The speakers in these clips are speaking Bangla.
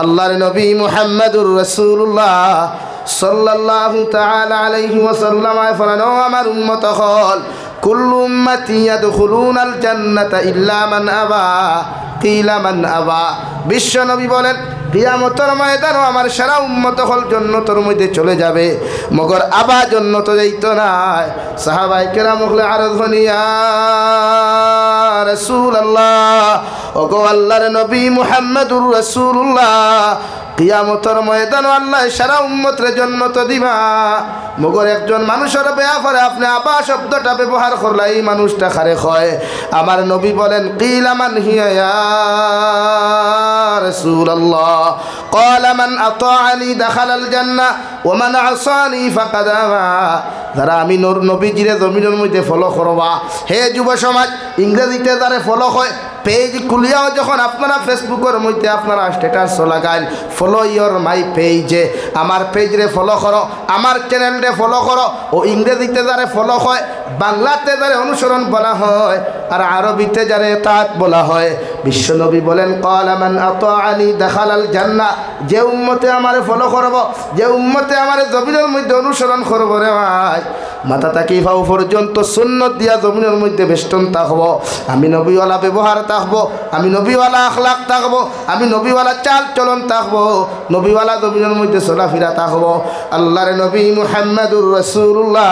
আল্লাহর নবী মুহাম্মদুর রাসূলুল্লাহ সাল্লাল্লাহু তাআলা আলাইহি ওয়াসাল্লাম ফরমানো আমার উম্মত হল কুল্লু উম্মতি ইয়াদখুলুনাল জান্নাতা ইল্লা মান আবা কিলা মান আবা। বিশ্ব নবী বলেন কিয়ামতের ময়দানে আমার সারা উম্মত হল জান্নাতের মধ্যে চলে যাবে, মগর আবা জান্নাতে যাইতো না। সাহাবায়ে কেরাম হলে আরজ হনিয়া রাসূলুল্লাহ, ওগো আল্লাহর নবী মুহাম্মদুর রাসূলুল্লাহ, কিয়ামতের ময়দানে আল্লাহ সারা উম্মতের জান্নাত দিবা, মগর একজন মানুষের ব্যাপারে আপনি আবা শব্দটা ব্যবহার করলে এই মানুষটা খারে হয়। আমার নবী বলেন কিলা মান হিয়া ইয়া রাসূলুল্লাহ, ক্বালা মান আতাআনি দাখালাল জান্নাহ ওয়া মান আসানি ফাকাদ আবা। যারা আমি নবীজিরে জমিনের মধ্যে ফলো করবা, হে যুব সমাজ, ইংরেজিতে যারা ফলো হয় পেজ খুলিয়াও যখন আপনারা ফেসবুকের মধ্যে আপনারা স্ট্যাটাস লাগান ফলো ইয়োর মাই পেজে, আমার পেজরে ফলো করো, আমার চ্যানেলরে ফলো করো। ও ইংরেজিতে যারা ফলো হয়, বাংলাতে যারা অনুসরণ বলা হয়, আর আরবিতে যারা ইতাআত বলা হয়। বিশ্বনবী বলেন ক্বালা মান আতাআনি দাখালাল জান্নাহ, যে উম্মতে আমারে ফলো করব, যে উম্মতে আমারে জমিনের মধ্যে অনুসরণ করব রে ভাই, মাথা থাকি পাও পর্যন্ত সুন্নত দিয়া জমিনের মধ্যে বেষ্টন থাকবো, আমি নবীওয়ালা ব্যবহার থাকবো, আমি নবীওয়ালা আখলাক থাকবো, আমি নবীওয়ালা চাল চলন থাকবো, নবীওয়ালা জমিনের মধ্যে চলাফেরা থাকবো। আল্লাহর নবী মুহাম্মদুর রাসূলুল্লাহ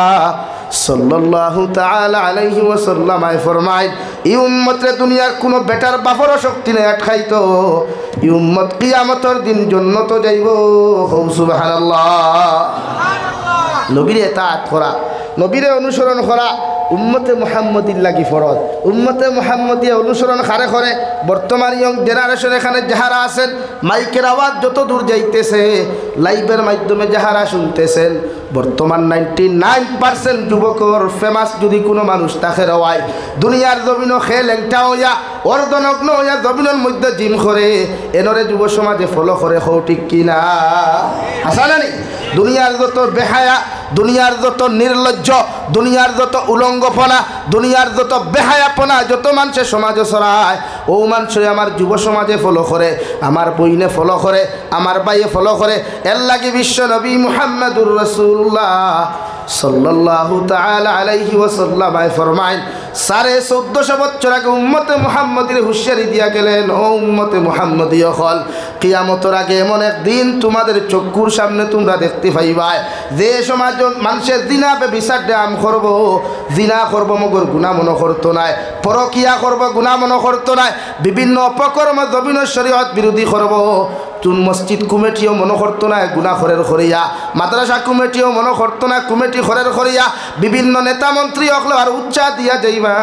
সাল্লাল্লাহু তাআলা আলাইহি ওয়াসাল্লাম ফরমায় এই উম্মতরে দুনিয়ার কোনো বেটার বাপরও শক্তি নেই আটকাইতো, এই উম্মত কিয়ামতের দিন জান্নাত যাইব। সুবহানাল্লাহ। নবীর ইতাআত করা, নবীরে অনুসরণ করা উম্মতে মুহাম্মদির লাগি ফরজ। উম্মতে মুহাম্মদিয়া অনুসরণ খারে করে বর্তমান ইয়ং জেনারেশন এখানে যাহারা আছেন, মাইকের আওয়াজ যত দূর যাইতেছে, লাইভের মাধ্যমে যাহারা শুনতেছেন, বর্তমান 99% যুবকর ফেমাস যদি কোনো মানুষ তাকে রওয়ায় দুনিয়ার জমিনও খেল একটা হইয়া অর্ধনগ্ন হইয়া জমিনের মধ্যে জিম করে এনরে যুব সমাজে ফলো করে, হও ঠিক কিনা? হাসানানি দুনিয়ার যত বেহায়া, দুনিয়ার যত নির্লজ্জ, দুনিয়ার যত উলঙ্গপনা, দুনিয়ার যত বেহায়াপনা যত মানুষের সমাজে ছড়ায়, ও মানুষে আমার যুব সমাজে ফলো করে, আমার বইনে ফলো করে, আমার বাইয়ে ফলো করে। এর লাগি বিশ্ব নবী মুহাম্মদুর রাসূলুল্লাহ সাল্লাল্লাহু তাআলা আলাইহি ওয়াসাল্লাম ফরমায় 1450 বছর আগে উম্মতে মুহাম্মদীর হুঁশিয়ারি দিয়া গেলেন, ও উম্মতে মুহাম্মদী হল, কিয়ামতের আগে এমন একদিন তোমাদের চক্ষুর সামনে তোমরা দেখতে পাইবা যে সমাজ মানুষের জিনা বিচার দাম করবো, জিনা করবো মগর গুনাহ মনে করতো নাই, পরকিয়া করবো গুনাহ মনে করতো নাই, বিভিন্ন অপকর্ম জমিন শরীয়ত বিরোধী করবো। তুন মসজিদ কমিটিও মনে করতো না গুনাহ খরের খরিয়া, মাদ্রাসা কমিটিও মনে করতো না কমিটি খরের খরিয়া, বিভিন্ন নেতা মন্ত্রী হকলে আর উচ্চা দিয়া যাইবা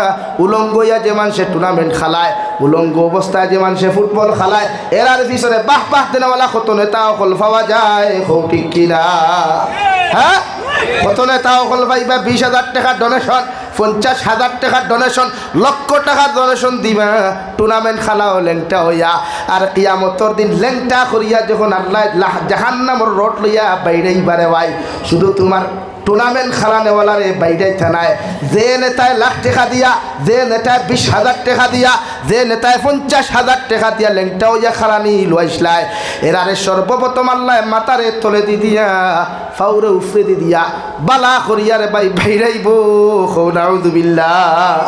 উলঙ্গ ইয়া যে মানুষের টুর্নামেন্ট খেলায়, উলঙ্গ অবস্থায় যে মানুষের ফুটবল খেলায়, এরার পিছনে বাহ বাহ দেনাওয়ালা কত নেতা হকল পাওয়া যায়, হোক ঠিক কিনা? হ্যাঁ, কত নেতা হকল পাইবা 20,000 টাকা ডোনেশন, 50,000 টাকার ডোনেশন, লক্ষ টাকার ডোনেশন দিবা টুর্নামেন্ট খেলাও ল্যাংটা হইয়া। আর কিয়ামতের দিন ল্যাংটা করিয়া যখন আল্লাহ জাহান্নামের রোড লইয়া বাইরেই বারে ভাই, শুধু তোমার টুর্নামেন্ট খেলা নেওয়ালারে বাইরেই থানায়, যে নেতায় লাখ টাকা দিয়া, যে নেতায় 20,000 টাকা দিয়া, যে নেতায় 50,000 টাকা দিয়া ল্যাংটা হইয়া খেলানি লইসলায়, এরারে সর্বপ্রথম আল্লাহ মাতারে তলে দি দিয়া ফাউরে উফরে দি দিয়া বালা করিয়ারে ভাই বাইরাইব। নাউযুবিল্লাহ।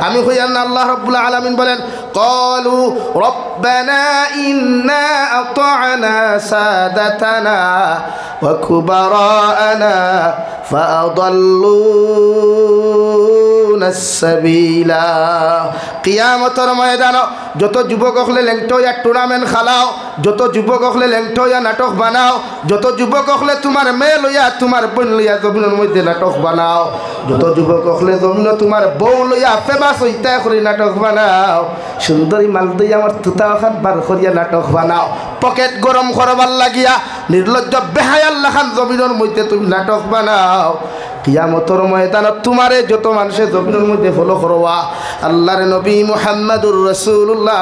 আমি কইয়ান আল্লাহ রাব্বুল আলামিন বলেন ক্বালু রব্বানা ইন্না আতা'না সাদাতানা ওয়া কুবারানা ফাআদাল্লুনা সাবিলা। কিয়ামতের ময়দানে যত যুবক হলে ল্যাংটা হইয়া টুর্নামেন্ট খেলাও, যত যুবক হলে ল্যাংটা হইয়া নাটক বানাও, যত যুবক হলে তোমার মেয়ে লইয়া তোমার বোন লইয়া জমিনের মধ্যে নাটক বানাও, যত যুবক হলে জমিন তোমার বউ লইয়া ফেমাস হইতা করে নাটক বানাও, সুন্দরী মাল দইয়া আমার তুতা খান বার করিয়া নাটক বানাও, পকেট গরম করবার লাগিয়া নির্লজ্জ বেহায়াল্লাহ খান জমিনের মধ্যে তুমি নাটক বানাও। কিয়ামতের ময়দানে তোমারে যত মানুষের জমিনের মধ্যে ফলো করবা, আল্লাহর নবী মুহাম্মদুর রাসূলুল্লাহ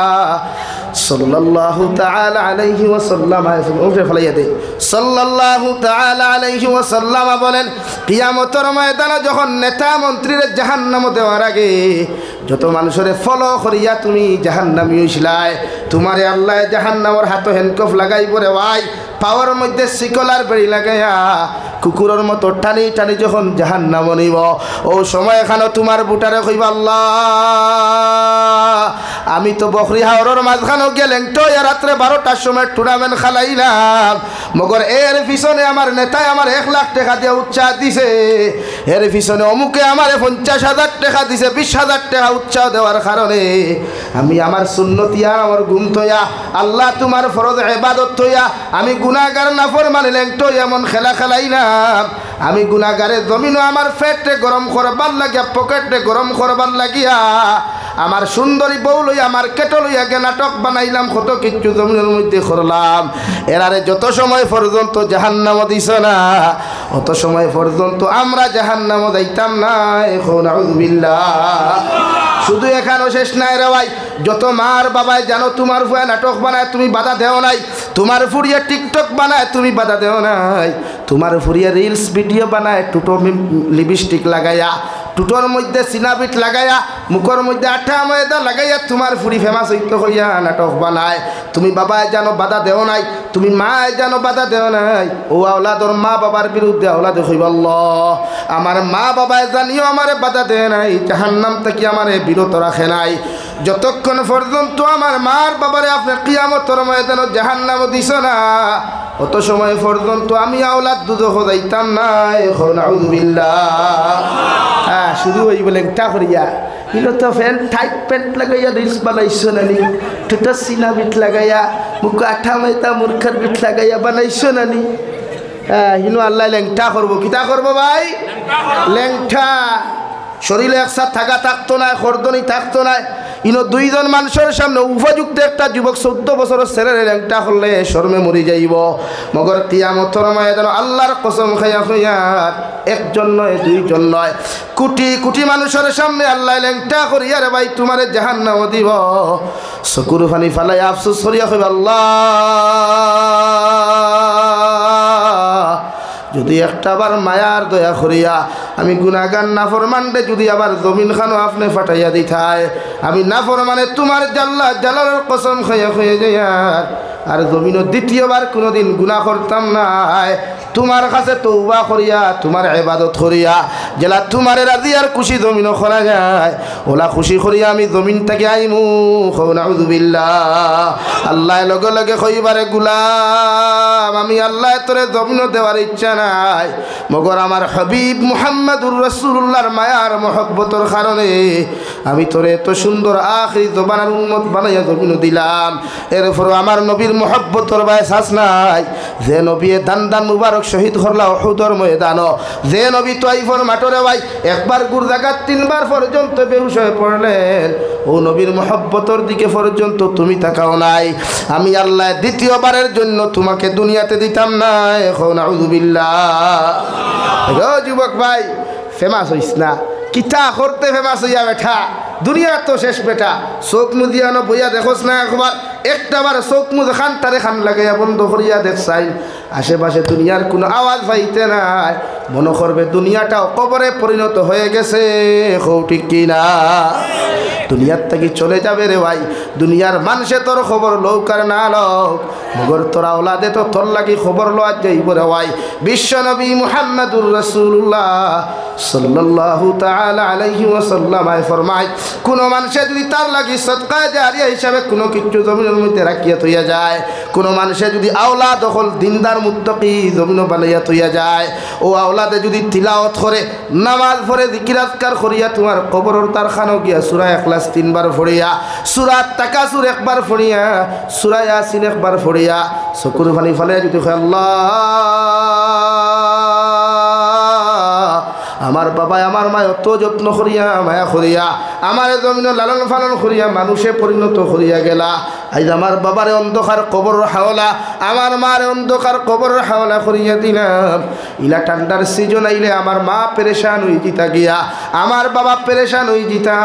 সাল্লাল্লাহু তাআলা আলাইহি ওয়াসাল্লাম উঠে ফলাইয়া দে সাল্লাল্লাহু তাআলা আলাইহি ওয়াসাল্লাম বলেন কিয়ামতের ময়দানে যখন নেতা মন্ত্রীর জাহান্নাম দেওয়ার আগে যত মানুষের ফলো করিয়া তুমি জাহান্নামী হইছিলাই তোমারে আল্লাহ জাহান্নামের হাতে হ্যান্ডকাফ লাগাইব রে ভাই পাওয়ার মধ্যে শিকলার বেড়ি লাগাইয়া কুকুরের মতো টানি টানি যখন জাহান্নাম নিব ও সময় এখানে তোমার বুটারে কইব আল্লাহ আমি তো বকরি হাওরের মাঝখানে গেলেন তো রাত্রে 12টার সময় টুর্নামেন্ট খেলাইলাম মগর এর পিছনে আমার নেতায় আমার 1 লাখ টাকা দিয়ে উৎসাহ দিছে এর পিছনে অমুকে আমার 50,000 টাকা দিছে 20,000 টাকা উৎসাহ দেওয়ার কারণে আমি আমার সুন্নতিয়া আমার গুম থইয়া আল্লাহ তোমার ফরজ ইবাদত থইয়া আমি গুনাহগার নাফরমানি লেংটো এমন খেলা খেলাইলাম আমি গুনাহগারের জমিনও আমার পেটে গরম করবার লাগিয়া পকেটে গরম করবার লাগিয়া আমার সুন্দরী বউ লইয়া আমার কেটো লইয়া গে নাটক বানাইলাম কত কিছু জমিনের মধ্যে করলাম এরারে যত সময় পর্যন্ত জাহান্নাম দিছ না অত সময় পর্যন্ত আমরা জাহান্নাম যাইতাম না এখন আউযুবিল্লাহ শুধু এখানেও শেষ নাই রে ভাই যত মার বাবাই জানো তোমার ফুয়া নাটক বানায় তুমি বাধা দেও নাই তোমার ফুরিয়া টিকটক বানায় তুমি বাধা দেও নাই তোমার ফুরিয়া রিলস ভিডিও বানায় টুটো লিপস্টিক লাগাইয়া টুটোর মধ্যে সিনাবিট লাগাইয়া মুখের মধ্যে আঠা ময়দা লাগাইয়া তোমার ফুরি ফেমাস হইতে হইয়া নাটক বানায় তুমি বাবাই জানো বাধা দেও নাই তুমি মায় জানো বাধা দেও নাই ও আওলাদর মা বাবার বিরুদ্ধে আওলাদে হইব আল্লাহ আমার মা বাবাই জানিও আমারে বাধা দেয় নাই জাহান্নাম থেকে আমারে বিরত রাখে নাই যতক্ষণ পর্যন্ত আমার মার বাবারে আপনি কিয়ামতের ময়দানে জাহান্নাম দিছ না অত সময় পর্যন্ত আমি আওলাদ দুধ যাইতাম না এখন আউযুবিল্লাহ হ্যাঁ শুরু হই বলে টা করিয়া ইনো তো প্যান্ট টাইট প্যান্ট লাগাইয়া রিলস বানাইছো নানি টুটা সিনা বিট লাগাইয়া মুখ আঠা মাইতা মূর্খের বিট লাগাইয়া বানাইছো নানি হ্যাঁ হিনো আল্লাহ লেংটা করবো কিতা করবো ভাই লেংটা শরীরে একসাথ থাকতো না খরদনি থাকতো না ইনো 2 জন মানুষের সামনে উপযুক্ত একটা যুবক 14 বছরের ছেলের ল্যাংটা করলে শর্মে মরি যাইব মগর কিয়ামতের ময়দানে আল্লাহর কসম খাইয়া খাইয়া একজন নয় 2 জন নয় কোটি কোটি মানুষের সামনে আল্লাহ ল্যাংটা করিয়া রে ভাই তোমারে জাহান্নাম দিব চকুর পানি ফালাই আফসোস করিয়া কইব আল্লাহ যদি একটাবার মায়ার দয়া করিয়া আমি গুনাহগার নাফরমানরে যদি আবার জমিন খানো আপনি ফাটাইয়া দিতায় আমি নাফরমানে তোমার জাল্লা জালালের কসম খাইয়া খাইয়া যাইয়া আর জমিনও দ্বিতীয়বার কোনোদিন গুনাহ করতাম না তোমার কাছে তওবা করিয়া তোমার ইবাদত করিয়া জেলা তোমার রাজি আর খুশি জমিনও করা যায় ওলা খুশি করিয়া আমি জমিন থেকে আইমু নাউযুবিল্লাহ আল্লাহ লগে লগে কইবারে গুলাম আমি আল্লাহ তোরে জমিনও দেওয়ার ইচ্ছা নাই মগর আমার হাবিব মুহাম্মদুর রাসূলুল্লাহর মায়ার মহব্বতের কারণে আমি তোরে এত সুন্দর আখিরি জবানের উম্মত বানাইয়া জমিনও দিলাম এরপর আমার নবীর মহব্বতের বায়সাস নাই যে নবী দান দান মুবারক শহীদ করলা উহুদের ময়দানে যে নবী তাইফের মাঠরে ভাই একবার গুর জায়গা 3 বার পর্যন্ত বেহুশ হয়ে পড়লেন ও নবীর মহব্বতের দিকে পর্যন্ত তুমি তাকাও নাই আমি আল্লাহ দ্বিতীয়বারের জন্য তোমাকে দুনিয়াতে দিতাম না এখন আউযুবিল্লাহ যুবক ভাই ফেমাস হইস না কিতা করতে ফেমাস হইয়া বেঠা দুনিয়া তো শেষ বেটা চোখ মুদিয়ানো বইয়া দেখোস না একবার একটাবার চোখ মুদ খান তারে খান লাগাইয়া বন্ধ করিয়া দেখছাই আশেপাশে দুনিয়ার কোনো আওয়াজ পাইতে নাই মনে করবে দুনিয়াটাও কবরে পরিণত হয়ে গেছে ঠিক কিনা দুনিয়ার থেকে চলে যাবে রে ভাই দুনিয়ার মানুষে তোর খবর লৌকার না লোক মগর তোরা ওলাদে তো তোর লাগি খবর লওয়া যাইব রে ভাই বিশ্ব নবী মুহাম্মদুর রাসূলুল্লাহ সাল্লাল্লাহু তাআলা আলাইহি ওয়াসাল্লাম ফরমায় কোন মানুষে যদি তার লাগি সদকা জারিয়া হিসাবে কোনো কিছু জমিনের মধ্যে রাখিয়া থইয়া যায় কোন মানুষে যদি আওলাদ হল দিনদার মুত্তাকি জমিন বানাইয়া থইয়া যায় ও আওলাদে যদি তিলাওয়াত করে নামাজ পড়ে জিকির আজকার করিয়া তোমার কবরের তার খানো গিয়া সূরা ইখলাস 3 বার পড়িয়া সূরা তাকাসুর 1 বার পড়িয়া সূরা ইয়াসিন 1 বার পড়িয়া চকুর পানি ফেলে যদি আল্লাহ আমার বাবা আমার মা অত যত্ন করিয়া মায়া করিয়া আমার জমিন লালন পালন করিয়া মানুষে পরিণত করিয়া গেলা। আজ আমার বাবারে অন্ধকার কবর হাওলা, আমার মার অন্ধকার কবর হাওলা করিয়া দিলাম। ইলা ঠান্ডার সিজন আইলে আমার মা পেরেশান হয়ে জিতা গিয়া, আমার বাবা পেরেশান হয়ে জিতা।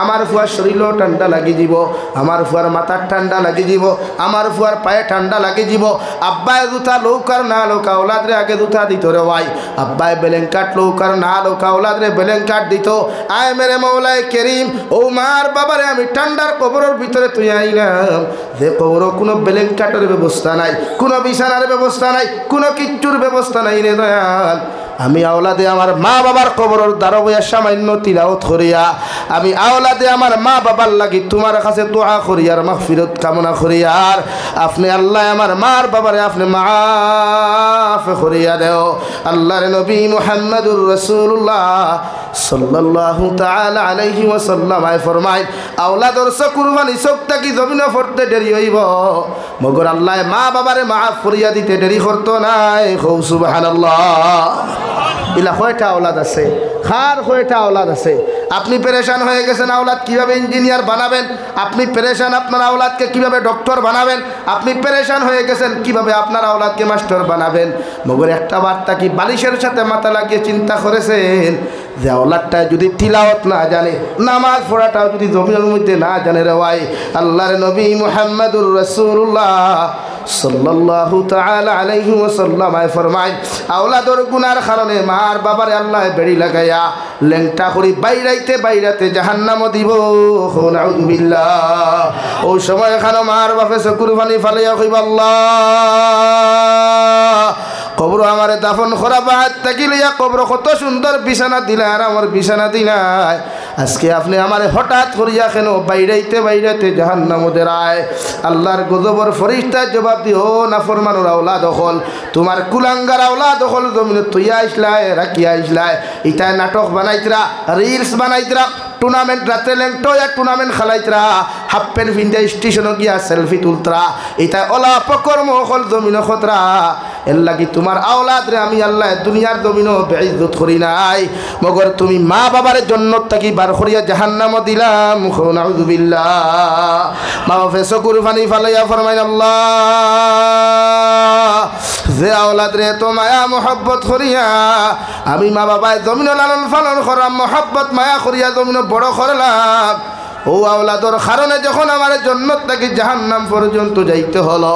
আমার ফুয়ার শরীরও ঠান্ডা লাগি যাব, আমার ফুয়ার মাথার ঠান্ডা লাগি যাব, আমার ফুয়ার পায়ে ঠান্ডা লাগি যাব। আব্বায় জুতা লৌকার না লৌকা ওলাদরে আগে জুতা দিত রে ভাই, আব্বায় বেলেঙ্কাট লৌকার না লৌকা ওলাদরে বেলেঙ্কাট দিত। আয় মেরে মৌলায় কেরিম, ও মার বাবারে আমি ঠান্ডার কবরের ভিতরে তুই আইলাম, যে কবর কোনো বেলেঙ্কাটের ব্যবস্থা নাই, কোনো বিছানার ব্যবস্থা নাই, কোনো কিচ্ছুর ব্যবস্থা নাই রে দয়াল। আমি আওলাদে আমার মা বাবার কবরের দ্বারা বইয়া সামান্য তিলাওয়াত করিয়া, আমি আওলাদে আমার মা বাবার লাগি তোমার কাছে দোয়া করিয়ার মাগফিরাত কামনা করিয়ার। আপনি আল্লাহ আমার মার বাবারে আপনি মাফ করিয়া দেও। আল্লাহর নবী মুহাম্মদুর রাসূলুল্লাহ সাল্লাল্লাহু তাআলা আলাইহি ওয়াসাল্লাম আয় ফরমায়, আওলাদর কুরবানি চোখটা কি জমিনে পড়তে দেরি হইব, মগর আল্লাহ মা বাবারে মাফ করিয়া দিতে দেরি করতো নাই। খুব সুবহানাল্লাহ। ইলা কয়টা আওলাদ আছে, খার কয়টা আওলাদ আছে। আপনি পেরেশান হয়ে গেছেন আওলাদ কিভাবে ইঞ্জিনিয়ার বানাবেন, আপনি পেরেশান আপনার আওলাদকে কিভাবে ডক্টর বানাবেন, আপনি পেরেশান হয়ে গেছেন কিভাবে আপনার আওলাদকে মাস্টার বানাবেন। মগর একটা বার্তা কি বালিশের সাথে মাথা লাগিয়ে চিন্তা করেছেন যে আওলাদটা যদি তিলাওয়াত না জানে, নামাজ পড়াটাও যদি জমিনের মধ্যে না জানে রে ভাই, আল্লাহর নবী মুহাম্মদুর রাসূলুল্লাহ সাল্লাল্লাহু তাআলা আলাইহি ওয়াসাল্লাম আয় ফরমায়, আওলাদর গুনার কারণে মার বাবারে আল্লাহ বেড়ি লাগাইয়া লেংটা করি বাইরাইতে বাইরাতে জাহান্নামও দিব। নাউযুবিল্লাহ। ওই সময় এখানে মার বাপে চকুর পানি ফালাইয়া কইব, আল্লাহ কবর আমারে দাফন করা বাদ থাকিলিয়া কবর কত সুন্দর বিছানা দিলা আর আমার বিছানা দিলাই, আজকে আপনি আমারে হঠাৎ করিয়া কেন বাইরাইতে বাইরাইতে জাহান্নামে দেরায়। আল্লাহর গজবর ফরিস্তা জবাব দিও, নাফরমানুর আওলাদ হল, তোমার কুলাঙ্গার আওলাদ হল জমিনে তুইয়া আইসলাই রাখিয়া আইসলাই, ইটায় নাটক বানাইতরা, রিলস বানাইতরা, টুর্নামেন্ট রাত্রে লেংটোয়া টুর্নামেন্ট খেলাইতরা, হাফ প্যান্ট ফিনতে স্টেশনে গিয়া সেলফি তুলতরা, এটা ওলা পকর্ম হল জমিন খতরা। এর লাগি তোমার আওলাদ রে আমি আল্লাহ দুনিয়ার জমিনও বেইজ্জত করি নাই, মগর তুমি মা বাবার জন্য তাকি বার করিয়া জাহান্নামও দিলাম। নাউযুবিল্লাহ। মা বাপে চকুর পানি ফালাইয়া ফরমাইন, আল্লাহ যে আওলাদ রে তো মায়া মোহব্বত করিয়া আমি মা বাবায় জমিন লালন পালন করাম, মোহব্বত মায়া করিয়া জমিন বড় করলাম, ও আওলাদর কারণে যখন আমার জন্নত থেকে জাহান্নাম পর্যন্ত যাইতে হলো,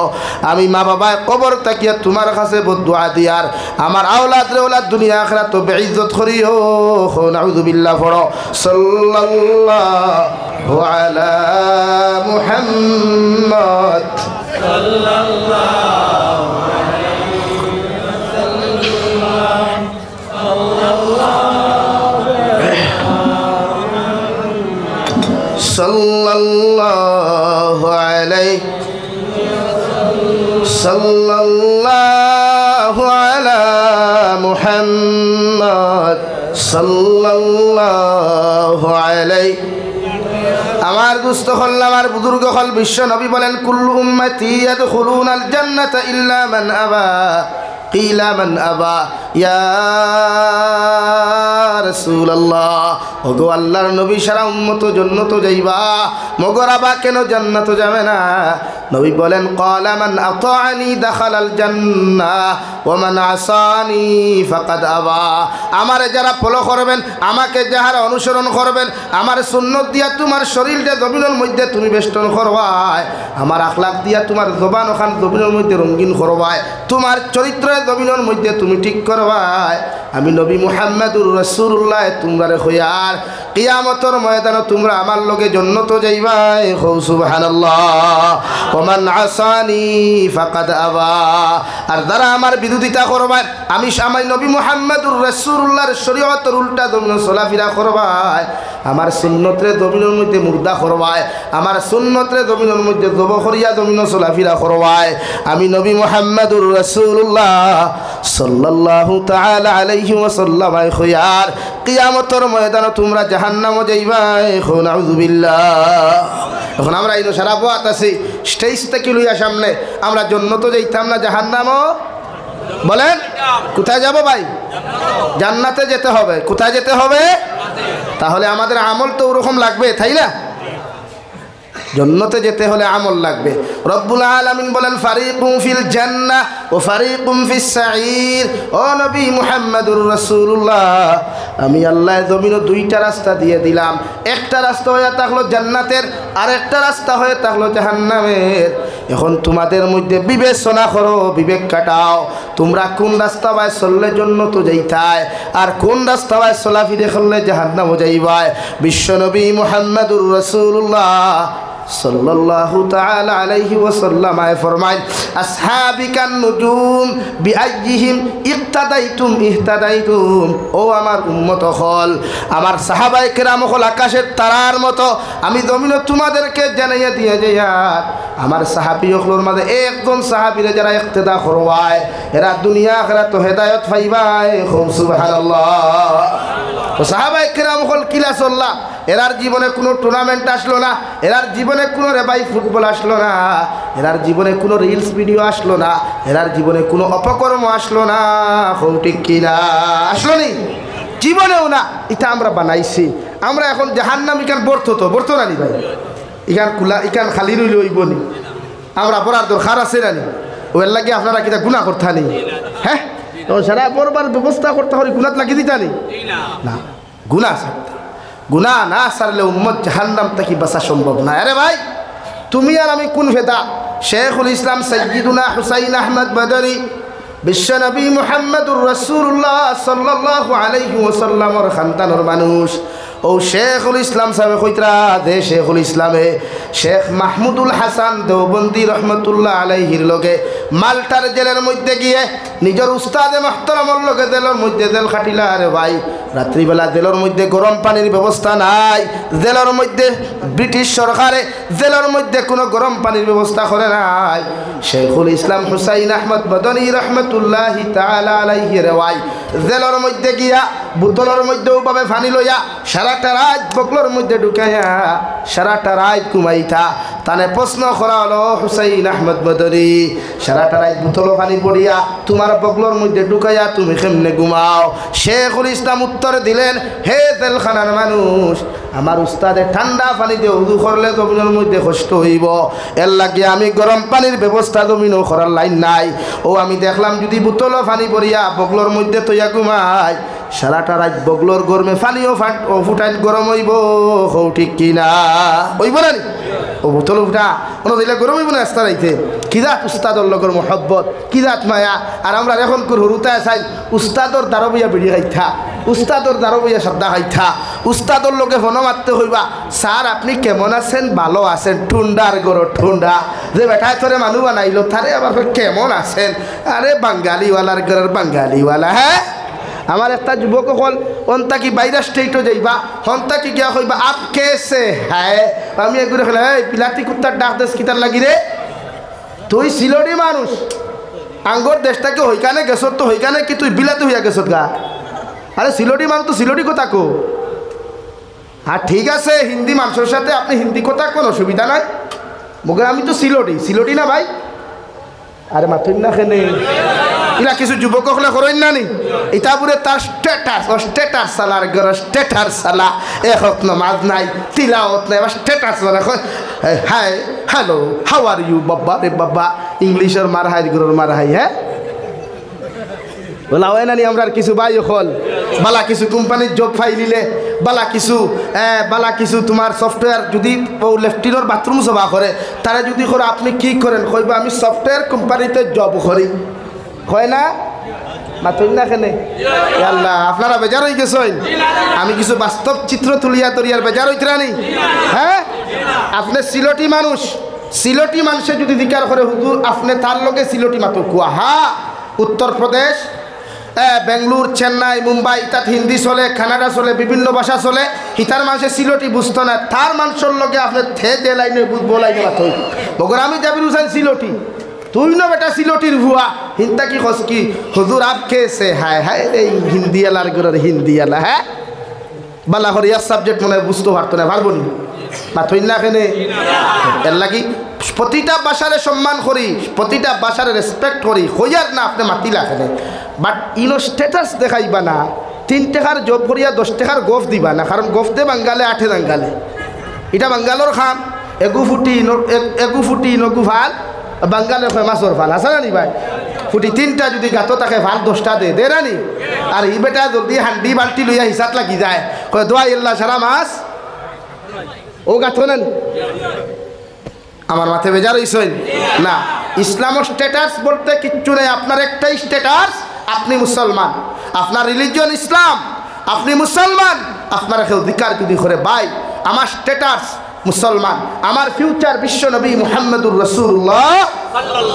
আমি মা বাবায় কবর তাকিয়া তোমার কাছে বদদুয়া দিয়ার আমার আওলাদ রে ওলাদ দুনিয়া আখিরাত তো বেইজ্জত করিও। নাউযুবিল্লাহ। পড়ো সাল্লাল্লাহু আলা মুহাম্মদ সাল্লাল্লাহু সাল্লাল্লাহু আলাইহি সাল্লাল্লাহু আলা মুহাম্মদ সাল্লাল্লাহু আলাইহি। আমার দুস্থ হল, আমার বুজুর্গ হল, বিশ্ব নবী বলেন, কুল্লু উম্মতি ইয়াদখুলুনাল জান্নাতা ইল্লা মান আবা। কিলা মান আবা ইয়া রাসূলুল্লাহ। ওগো আল্লাহর নবী সারা উম্মত জান্নাত যাইবা, মগর আবা কেন জান্নাত যাবে না? নবী বলেন, ক্বালা মান আতাআনি দাখালাল জান্নাহ ওয়া মান আসানি ফাকাদ আবা। আমারে যারা ফলো করবেন, আমাকে যারা অনুসরণ করবেন, আমার সুন্নত দিয়া তোমার শরীরটা জমিনের মধ্যে তুমি বেষ্টন করবাই, আমার আখলাক দিয়া তোমার জবান ওখান জমিনের মধ্যে রঙিন করবাই, তোমার চরিত্র জমিনের মধ্যে তুমি ঠিক করবাই। আমি নবী মুহাম্মদুর রাসূলুল্লাহ তোমরা হইয়ার কিয়ামতের ময়দানে তোমরা আমার লগে জান্নাত যাইবাই। সুবহানাল্লাহ। ওমান আসানি ফাকাদ আবা। আর যারা আমার বিরোধিতা করবাই, আমি নবী মুহাম্মদুর রাসূলুল্লাহর শরীয়তের উল্টা জমিনে চলাফেরা করবাই, আমার সুন্নতরে জমিনের মধ্যে মুর্দা করবাই, আমার সুন্নতরে জমিনের মধ্যে জব করিয়া জমিনে চলাফেরা করবাই, আমি নবী মুহাম্মদুর রাসূলুল্লাহ সাল্লাল্লাহু তাআলা আলাইহি ওয়াসাল্লাম খয়ার কিয়ামতের ময়দানে তোমরা জাহান্নামে যাইবাই। নাউযুবিল্লাহ। এখন আমরা এই সারা বাত আছি স্টেজ থেকে লইয়া সামনে, আমরা জান্নাতে যাইতাম না জাহান্নামও বলেন কোথায় যাব ভাই? জান্নাতে যেতে হবে। কোথায় যেতে হবে? তাহলে আমাদের আমল তো ওরকম লাগবে, তাই না? জান্নাতে যেতে হলে আমল লাগবে। রব্বুল আলামিন বলেন ফারিকুম ফিল জান্নাহ ও ফারিকুম ফিস সাঈর। ও নবী মুহাম্মদুর রাসূলুল্লাহ, আমি আল্লাহ জমিনে দুইটা রাস্তা দিয়ে দিলাম। একটা রাস্তা হয়ে থাকলো জান্নাতের, আর একটা রাস্তা হয়ে থাকলো জাহান্নামের। এখন তোমাদের মধ্যে বিবেচনা করো, বিবেক কাটাও, তোমরা কোন রাস্তা বাই চললে জান্নাতে যাইতায়, আর কোন রাস্তা বাই চলাফিরে করলে জাহান্নামে যাইবায়। বিশ্বনবী মুহাম্মদুর রাসূলুল্লাহ সাল্লাল্লাহু তাআলা আলাইহি ওয়াসাল্লাম ফরমায় আসহাবিকান নুজুম বিআইয়িহিম ইক্তাদাইতুম ইহতাদাইতুম। ও আমার উম্মত হল, আমার সাহাবায়ে কেরাম হল আকাশের তারার মতো। আমি জমিনে তোমাদেরকে জানাইয়া দিয়ে যাই, আমার সাহাবী হলর মাঝে একজন সাহাবীরে যারা ইক্তেদা করবায়, এরা দুনিয়া আখিরাত তো হেদায়েত পাইবায়। সুবহানাল্লাহ। তো সাহাবায়ে কেরাম হল কিলা চললা, এরার জীবনে কোনো টুর্নামেন্ট আসলো না, এরার জীবনে কোনো রেবাই ফুটবল আসলো না, এরার জীবনে কোনো রিলস ভিডিও আসলো না, এরার জীবনে কোনো অপকর্ম আসলো না। ঠিক কিনা? আসলো নি? জীবনেও না। এটা আমরা বানাইছি। আমরা এখন জাহান্নাম ইকান বর্তো না নি ভাই? ইকান কুলা ইকান খালি রইল হইবনি। আমরা পড়ার দরকার আছে না নি? ওর লাগে আপনারা কিতা গুনাহ করতে নি? হ্যাঁ, তো সারা পড়বার ব্যবস্থা করতে হলে গুনাত লাগিয়ে দিতা নি? না, গুনাহ গুনাহ না সারলে উম্মত জাহান্নাম থেকে বাঁচা সম্ভব না। আরে ভাই, তুমি আর আমি কোন ভেদা? শেখুল ইসলাম সৈয়দুনা হুসাইন আহমদ বদরি, বিশ্বনবী মুহাম্মদুর রাসূলুল্লাহ সাল্লাল্লাহু আলাইহি ওয়াসাল্লামের খানদানের মানুষ। ও শেখুল ইসলাম সাহেব কইতরা দে শেখুল ইসলামে শেখ মাহমুদুল হাসান দেওবন্দি রহমতুল্লাহ আলাইহির লগে মাল্টার জেলের মধ্যে গিয়ে নিজের উস্তাদে মাহতারামর লগে জেলের মধ্যে জেল খাটিলা। আরে ভাই, রাত্রিবেলা জেলের মধ্যে গরম পানির ব্যবস্থা নাই। জেলের মধ্যে ব্রিটিশ সরকারে জেলের মধ্যে কোনো গরম পানির ব্যবস্থা করে নাই। শেখুল ইসলাম হুসাইন আহমদ বদনী রহমতুল্লাহি তাআলা আলাইহি রেওয়াই জেলের মধ্যে গিয়া বোতলের মধ্যেও ভাবে পানি লইয়া সারাটা রাত বগলোর মধ্যে ঢুকাইয়া সারাটা রাত ঘুমাইতা। তানে প্রশ্ন করা হলো, হুসাইন আহমদ বদনী, সারাটা রাত বোতল পানি পড়িয়া তোমার বগলোর মধ্যে ঢুকাইয়া তুমি কেমনে ঘুমাও? শেখুল ইসলাম উত্তর দিলেন, হে জেলখানার মানুষ, আমার উস্তাদে ঠান্ডা পানি দিয়ে উদু করলে জমিনের মধ্যে কষ্ট হইব, এর লাগে আমি গরম পানির ব্যবস্থা জমিনও করার লাইন নাই। ও আমি দেখলাম যদি বোতল পানি পড়িয়া বগলোর মধ্যে তৈয়া ঘুমাই, সারাটা রাত বগলোর গরমে পানিও ফুটাইল গরম হইব। ঠিক কিনা? হইব না? ও বোতল ফুটা ওনা দিলে গরম হইব না? রাস্তা রাইতে কিদাত উস্তাদর লগর মহব্বত, কিদাত মায়া। আর আমরা এখন হরুতায় চাই উস্তাদর দ্বারা বইয়া বেড়ি খাইথা, উস্তাদর দ্বারা বইয়া শ্রদ্ধা খাইথা, উস্তাদর লোকে ফোন মারতে হইবা, স্যার আপনি কেমন আছেন? ভালো আছেন? ঠুন্ডার গরো ঠুন্ডা যে বেটায় তোরে মানুষ বানাইলো তারে আবার কেমন আছেন? আরে বাঙালিওয়ালার ঘরের বাঙালিওয়ালা। হ্যাঁ, আমার একটা যুবক হল অন্তা কি বাইরে স্টেটও যাইবা, হন্তা কি গিয়া কইবা আপ কেসে? হ্যাঁ, আমি এগুলো খেলে এই বিলাতি কুত্তার ডাক দেশ কিতার লাগি রে? তুই সিলটি মানুষ, আঙ্গর দেশটাকে হইকানে গেছত তো হইকানে কি তুই বিলাতি হইয়া গেছত গা? আরে সিলটি মানুষ তো সিলটি কথা কো। হ্যাঁ ঠিক আছে, হিন্দি মানুষের সাথে আপনি হিন্দি কথা কোনো অসুবিধা নাই, মগর আমি তো সিলটি না ভাই। আরে মাথুন না খেনে ইলা কিছু যুবক হলে করেন না নি? এটা পুরে তার স্টেটাস সালার ঘর স্টেটাস সালা, এক নমাজ নাই, তিলাওয়াত নাই, স্টেটাস সালা। Hi hello how are you বাবা? রে বাবা ইংলিশের মার হাই গরুর মার হাই। হ্যাঁ বলা হয় না নি? আমরা কিছু ভাই হল বালা কিছু কোম্পানির জব ফাইলিলে বালা কিছু তোমার সফটওয়্যার যদি লেফটিনোর বাথরুম সভা করে তারা যদি করে আপনি কি করেন? কইবা আমি সফটওয়্যার কোম্পানিতে জব করি। হয় না? মাতুন না কেনে? আল্লাহ, আপনারা বেজার হয়ে গেছেন? আমি কিছু বাস্তব চিত্র তুলিয়া তরিয়ার বেজার হইতরা নি? হ্যাঁ, আপনি সিলটি মানুষ, সিলটি মানুষে যদি জিকার করে হুজুর আপনি তার লগে সিলটি মাতো কুয়া। হ্যাঁ, উত্তরপ্রদেশ, বেঙ্গলোর, চেন্নাই, মুম্বাই তাত হিন্দি চলে, কানাডা চলে, বিভিন্ন ভাষা চলে। হিতার মানুষের সিলটি বুঝতো না, তার মানুষের লগে আপনি থে দে লাইনে বুঝবো লাইনে মাতো। মগর আমি জাবির হুসাইন সিলটি, তুই না বেটা সিলটির ভুয়া। হিন্তা কি খসকি হুজুর আপ কেসে? হায় হায় রে হিন্দি আলার ঘরের হিন্দি আলা। হ্যাঁ বালা করিয়া সাবজেক্ট মনে হয় বুঝতে পারতো না, পারবো নি বা থই না এখানে। এর লাগি প্রতিটা ভাষারে সম্মান করি, প্রতিটা ভাষারে রেসপেক্ট করি, হইয়ার না আপনি মাতিলা এখানে, বাট ইনো স্ট্যাটাস দেখাইবা না। 3 টাকার জব করিয়া 10 টাকার গফ দিবা না, কারণ গফ দে বাঙ্গালে 8 দাঙ্গালে, এটা বাঙ্গালোর খাম। এগু ফুটি নগু ভাল, বাঙ্গালের ফেমাসর ভাল আছে না নি ভাই? ফুটি 3টা যদি গাতো তাকে ভাল 10টা দে রানি। আর ই বেটা যদি হান্ডি বাল্টি লইয়া হিসাব লাগি যায়, কয় দোয়া ইল্লা সারা মাস ও গাথো না। আমার মাথায় বেজার হইছেন না। ইসলামের স্ট্যাটাস বলতে কিচ্ছু নেই, আপনার একটাই স্ট্যাটাস, আপনি মুসলমান, আপনার রিলিজিয়ন ইসলাম, আপনি মুসলমান। আপনার অধিকার যদি করে ভাই আমার স্ট্যাটাস মুসলমান, আমার ফিউচার বিশ্ব নবী মুহাম্মদুর রাসূলুল্লাহ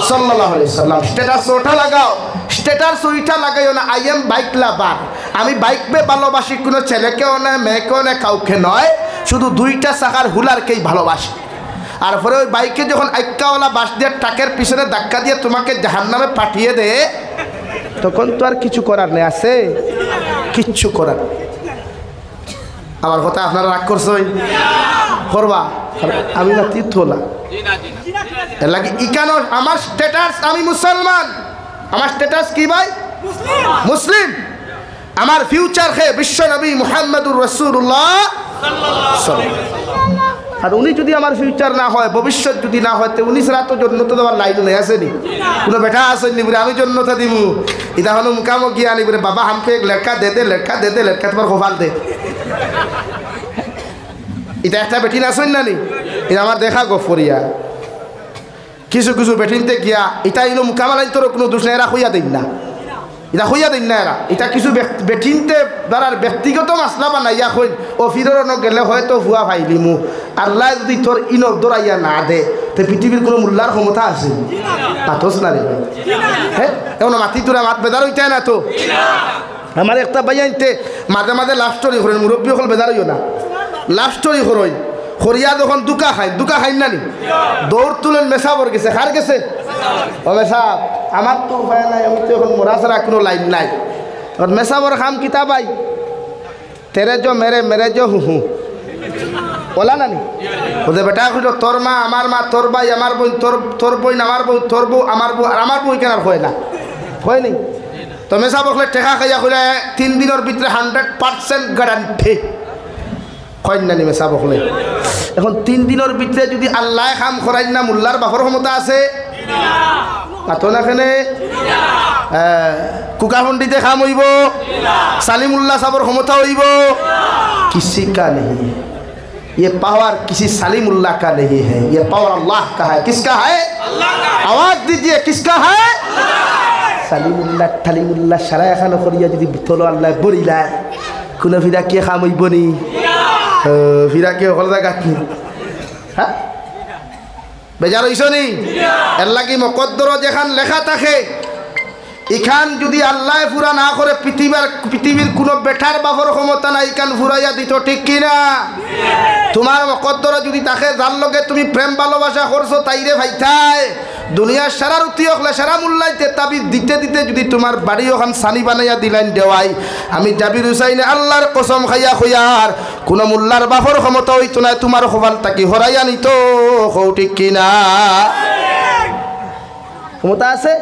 সাল্লাল্লাহু আলাইহি সাল্লাম। স্ট্যাটাস ওটা লাগাও, স্ট্যাটাস ওইটা লাগাইও না আই এম বাইক লাভার, আমি বাইক বে ভালোবাসি, কোনো ছেলেকেও না মেয়েকেও না কাউকে নয়, শুধু 2টা চাকার হুলারকেই ভালোবাসি। আর পরে ওই বাইকে যখন আইক্কাওয়ালা বাস দিয়ে ট্রাকের পিছনে ধাক্কা দিয়ে তোমাকে জাহান্নামে পাঠিয়ে দে, তখন তো আর কিছু করার নেই, আছে কিচ্ছু করার। আমার কথা আপনারা রাগ করছেন করবা, আমি না তীর্থলা এর লাগে ইকানো আমার স্ট্যাটাস, আমি মুসলমান, আমার স্ট্যাটাস কি ভাই? মুসলিম। আমার ফিউচার হে বিশ্ব নবী মুহাম্মদুর রাসূলুল্লাহ সাল্লাল্লাহু। আর উনি যদি আমার ফিউচার না হয়, ভবিষ্যৎ যদি না হয়, তো উনি ছাড়া তো জন্নত দেওয়ার লাইন নেই, আসেনি? কোনো বেটা আসেননি বলে আমি জন্নতা দিব, এটা হলো মুখামুখি আনি বলে বাবা হামকে লেখা দে দে, লেখা দে দে, লেখা তোমার খোফাল দে। এটা একটা বেটিন আসেন না নি, এটা আমার দেখা গফরিয়া। কিছু কিছু বেটিনতে গিয়া এটা ইনো মুখামালাই তোর কোনো দোষ নেই, এরা হইয়া দিন না, এটা হইয়া দিন না এরা। এটা কিছু বেটিনতে দ্বারার ব্যক্তিগত মাসলা বানাইয়া হইন ও ফিরর গেলে হয়তো ভুয়া ভাইলি মু আল্লাহ যদি তোর ইনো দৌড়াইয়া না দে, তো পৃথিবীর কোনো মূল্যার ক্ষমতা আছে? পাতোস না রে ভাই, হ্যাঁ এমন মাতি তোরা মাত বেদার হইতাই না তো। আমার একটা বাইয়াইতে মাঝে মাঝে লাভ স্টোরি করেন, মুরব্বী হল বেদার হইও না, লাভ স্টোরি করই করিয়া যখন দুকা খাই না নি, দৌড় তুলেন মেসাবর গেছে, খার গেছে ও মেসাব, আমার তো উপায় নাই, আমি তো এখন মরা ছাড়া কোনো লাইন নাই। মেসাবর খাম কিতা ভাই, তেরে যো মেরে যো হু বলা না নি, ওদের বেটা খুঁজো তোর মা আমার মা, তোর ভাই আমার বোন, তোর বোন আমার বউ, তোর বউ আমার বউ, আর আমার বই কেন হয় না, হয় নি? তো মেসা বকলে টেকা খাইয়া খুলে 3 দিনের ভিতরে 100% গ্যারান্টি হয় না নি মেসা বকলে। এখন 3 দিনের ভিতরে যদি আল্লাহ খাম করাই না, মোল্লার বাপর ক্ষমতা আছে তো না? কেনে কুকাফন্ডিতে খাম হইব, সালিমুল্লাহ সাবর ক্ষমতা হইব? কিসি কা নেই, ये पावर किसी सलीमुल्लाह का नहीं है, ये पावर अल्लाह का है। किसका है? आवाज दीजिए, किसका है? सलीमुल्लाह थलीमुल्लाह शराय खान करिया যদি বিতল আল্লাহ বরিলা কোন ফিরা কে খামইব নি, ফিরা কে হলদা গাতি, হ্যাঁ বেজার হইছ নি? এর লাগি মুকদ্দর যেখান লেখা থাকে, এখান যদি আল্লাহ পুরা না করে পৃথিবীর কোনো বেটার বাপর ক্ষমতা নাই এখান ফুরাইয়া দিত, ঠিক কিনা? তোমার মকদ্দর যদি তাকে যার লগে তুমি প্রেম ভালোবাসা করছো তাইরে ভাইতাই দুনিয়ার সারা রুতি হলে সারা মূল্যাইতে তাবিজ দিতে দিতে যদি তোমার বাড়ি ওখান সানি বানাইয়া দিলেন দেওয়াই, আমি জাবির হুসাইনে আল্লাহর কসম খাইয়া খুয়ার কোনো মোল্লার বাপর ক্ষমতা হইতো না তোমার খোবাল তাকে হরাইয়া নিত, ঠিক কিনা? ক্ষমতা আছে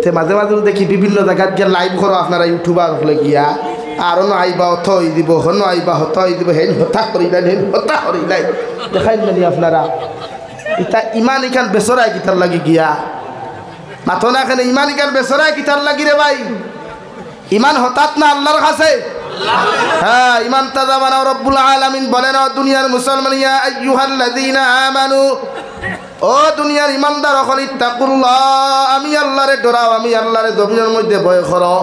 তে মাঝে মাঝে দেখি বিভিন্ন জায়গায় গিয়ে লাইভ করো আপনারা ইউটিউবার হলে গিয়া, আর আইবা হতই দিব, হন আইবা হতই দিব, হেন হতা করিলেন, হেন হতা করিলেন, দেখাই জানি আপনারা। ইটা ইমান ইখান বেসরাই কিতার লাগি গিয়া মাথো না, এখানে ইমান ইখান বেসরাই কিতার লাগি রে ভাই। ইমান হঠাৎ না আল্লাহর কাছে, হ্যাঁ ইমান তাজা বানাও। রব্বুল আলামিন বলেন ও দুনিয়ার মুসলমান, ইয়া আইয়ুহাল্লাযীনা আমানু, ও দুনিয়ার ইমানদার হল ইত্তাকুল্লাহ, আমি আল্লাহরে ডরাও, আমি আল্লাহরে জমিনের মধ্যে ভয় করো।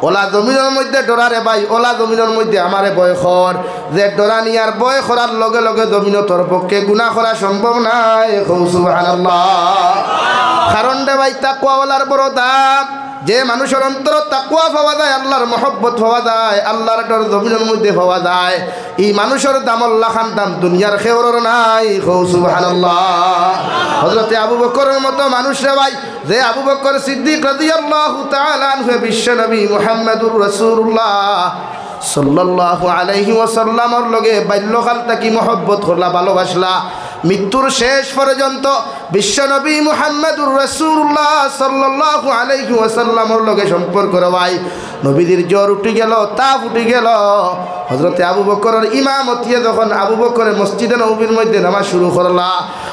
ওলা জমিনের মধ্যে ডরারে ভাই, ওলা জমিনের মধ্যে আমারে ভয় কর, যে ডরা নিয়ার ভয় করার লগে লগে জমিন তোর পক্ষে গুনাহ করা সম্ভব নাই। সুবহানাল্লাহ। কারণ রে ভাই তাকওয়াওয়ালার বড় দাম, যে মানুষের অন্তর তাকওয়া পাওয়া যায়, আল্লাহর মহব্বত পাওয়া যায়, আল্লাহর ডর জমিনের মধ্যে পাওয়া যায়, এই মানুষের দাম আল্লাহ খান দাম দুনিয়ার খেওর নাই। সুবহানাল্লাহ। হযরতে আবু বকরের মতো মানুষ রে ভাই, যে আবু বকর সিদ্দিক রাদিয়াল্লাহু তাআলা আনহু বিশ্ব নবী মুহাম্মদুর রাসূলুল্লাহ সাল্লাল্লাহু আলাইহি ওয়াসাল্লামর লগে বাল্যকাল থাকি মহব্বত করলা, ভালোবাসলা। মৃত্যুর শেষ পর্যন্ত বিশ্বনবী মুহাম্মদুর রাসূলুল্লাহ সাল্লাল্লাহু আলাইহি ওয়াসাল্লামর লগে সম্পর্ক রবাই নবীদের জ্বর উঠে গেল, তাপ উঠে গেল। হযরতে আবু বকরের ইমামতিয়ে যখন আবু বকরে মসজিদে নববীর মধ্যে নামাজ শুরু করলা,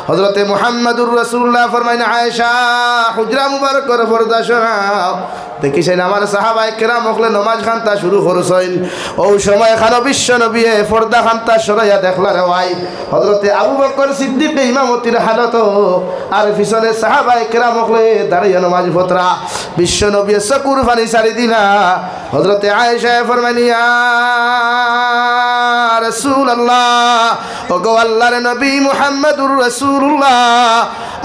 হযরতে মুহাম্মদুর রাসূলুল্লাহ ফরমাইন, আয়েশা হুজরা মুবারকের পর্দা সরাও। দেখিছেন আমার সাহাবায়ে কেরাম হকলে নামাজ খানতা শুরু করছেন, ওই সময় খানো বিশ্ব নবী পর্দা খানতা সরাইয়া দেখলা রে ভাই হযরতে আবু বকর সিদ্দিক ইমামতির হালত, আর পিছনে সাহাবায়ে কেরাম হকলে দাঁড়িয়ে নামাজ পড়রা। বিশ্ব নবী চকুর পানি ছাড়ি দিলা। হযরতে আয়েশা ফরমাইন, ইয়া রাসূলুল্লাহ, ওগো আল্লাহর নবী মুহাম্মদুর রাসূলুল্লাহ,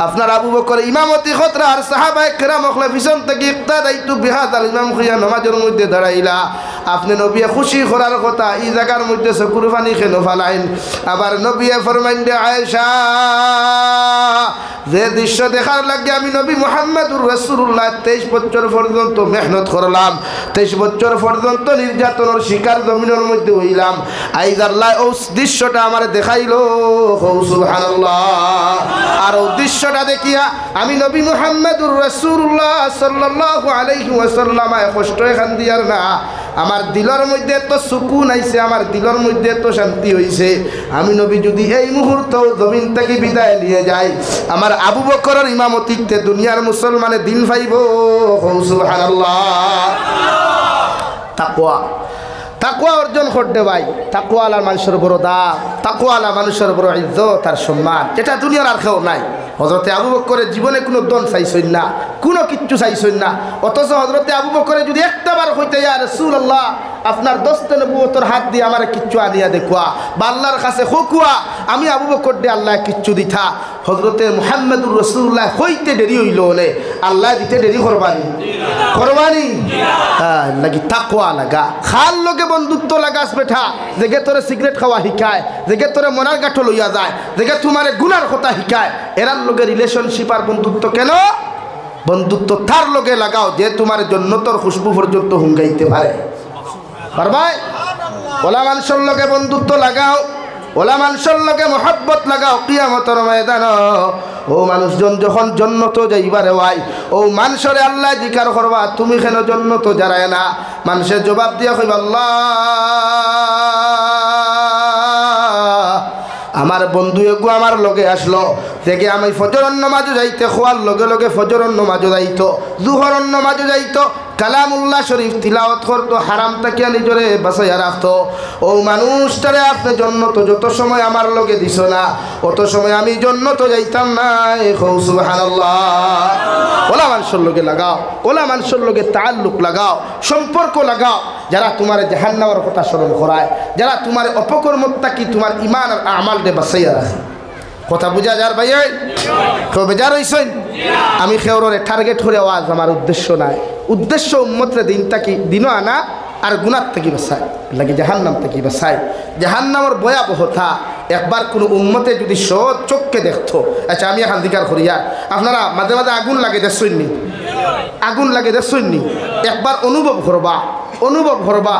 আপনার আবু বকর ইমামতি খতরা আর সাহাবায়ে কেরাম হকলে পিছন থেকে ইক্তাদাইতু বিহাদাল ইমাম খুইয়া নামাজের মধ্যে দাঁড়াইলা। আপনি নবী খুশি করার কথা এই জায়গার মধ্যে চকুর পানি কেন ফালাইন? আবার নবী ফরমাইন, আয়েশা যে দৃশ্য দেখার লাগে আমি নবী মুহাম্মদুর রাসূলুল্লাহ 23 বছর পর্যন্ত মেহনত করলাম, 23 বছর পর্যন্ত নির্যাতনের শিকার জমিনের মধ্যে হইলাম, আইজ আল্লাহ ও দৃশ্যটা আমার দেখাইলো। সুবহানাল্লাহ। আর ও দৃশ্যটা দেখিয়া আমি নবী মুহাম্মদুর রাসূলুল্লাহ সাল্লাল্লাহু আলাইহি ওয়াসাল্লাম কষ্ট এখান দিয়ার না, আমার দিলের মধ্যে তো সুকুন আইছে, আমার দিলের মধ্যে তো শান্তি হইছে। আমি নবী যদি এই মুহূর্তে জমিন থেকে বিদায় নিয়ে যাই, আমার আবু বকরের ইমামতিতে দুনিয়ার মুসলমানে দিন পাইব। সুবহানাল্লাহ। তাকওয়া, তাকওয়া অর্জন করতে ভাই। তাকওয়ালা মানুষের বড় দাম, তাকওয়ালা মানুষের বড় ইজ্জত আর সম্মান, যেটা দুনিয়ার আর কেউ নাই। হযরতে আবু বকরের জীবনে কোনো দন চাইছেন না, কোনো কিচ্ছু চাইছেন না, অথচ হযরতে আবু বকরে যদি একটাবার হইতে, ইয়া রাসূলুল্লাহ আপনার দস্তে নবুয়তের হাত দিয়ে আমার কিচ্ছু আনিয়া দেখুয়া বা আল্লাহর কাছে হোকুয়া, আমি আবু বকর দিয়ে আল্লাহ কিচ্ছু দিথা। হযরতে মুহাম্মদুর রাসূলুল্লাহ হইতে দেরি হইল হলে আল্লাহ দিতে দেরি করবানি, করবানি। হ্যাঁ লাগি তাকওয়া লাগা, খাল লগে বন্ধুত্ব লাগাস বেঠা, যেগে তোরে সিগারেট খাওয়া শিখায়, যেগে তোরে মনার গাঁঠো লইয়া যায়, যেগে তোমারে গুনার কথা শিখায়, এরার লগে রিলেশনশিপ আর বন্ধুত্ব কেন? বন্ধুত্ব তার লগে লাগাও যে তোমার জন্নতর খুশবু পর্যন্ত হুঙ্গাইতে পারে। পারবাই? ওলা মানুষের লগে বন্ধুত্ব লাগাও, ওলা মানুষের লগে মহব্বত লাগাও, কিয়ামতের ময়দান ও মানুষজন যখন জন্নত যাইবারে ভাই, ও মানুষরে আল্লাহ জিকার করবা, তুমি কেন জন্নত যারায় না? মানুষের জবাব দিয়া কইবা, আল্লাহ আমার বন্ধু এগু আমার লগে আসলো থেকে আমি ফজরের নামাজও যাইতে, খোয়ার লগে লগে ফজরের নামাজও যাইতো, জুহরের নামাজও যাইতো, কালামুল্লাহ শরীফ তিলাওয়াত করতো, হারাম তাকিয়া নিজরে বাঁচাইয়া রাখতো। ও মানুষটারে আপনি জন্নত যত সময় আমার লগে দিছ না, অত সময় আমি জন্নত যাইতাম না। সুবহানাল্লাহ। ওলা মানুষের লগে লাগাও, ওলা মানুষের লগে তাআল্লুক লাগাও, সম্পর্ক লাগাও, যারা তোমার জাহান্নামের কথা স্মরণ করায়, যারা তোমার অপকর্মত থাকি তোমার ইমান আর আমাল দে বাঁচাইয়া রাখে। কথা বুঝা যার ভাই? কেউ বেজার হইছেন? আমি খেউরে টার্গেট করে আওয়াজ আমার উদ্দেশ্য নাই, উদ্দেশ্য উম্মতরে দিন থাকি দিনও আনা আর গুনার থেকে বাঁচায়, লাগে জাহান্নাম থেকে বাঁচায়। জাহান্নামের ভয়াবহতা একবার কোনো উম্মতে যদি সৎ চোখকে দেখতো। আচ্ছা আমি এখন জিকার করিয়া, আপনারা মাঝে মাঝে আগুন লাগে দেখছেননি? আগুন লাগে দেখছেননি? একবার অনুভব করবা, অনুভব করবা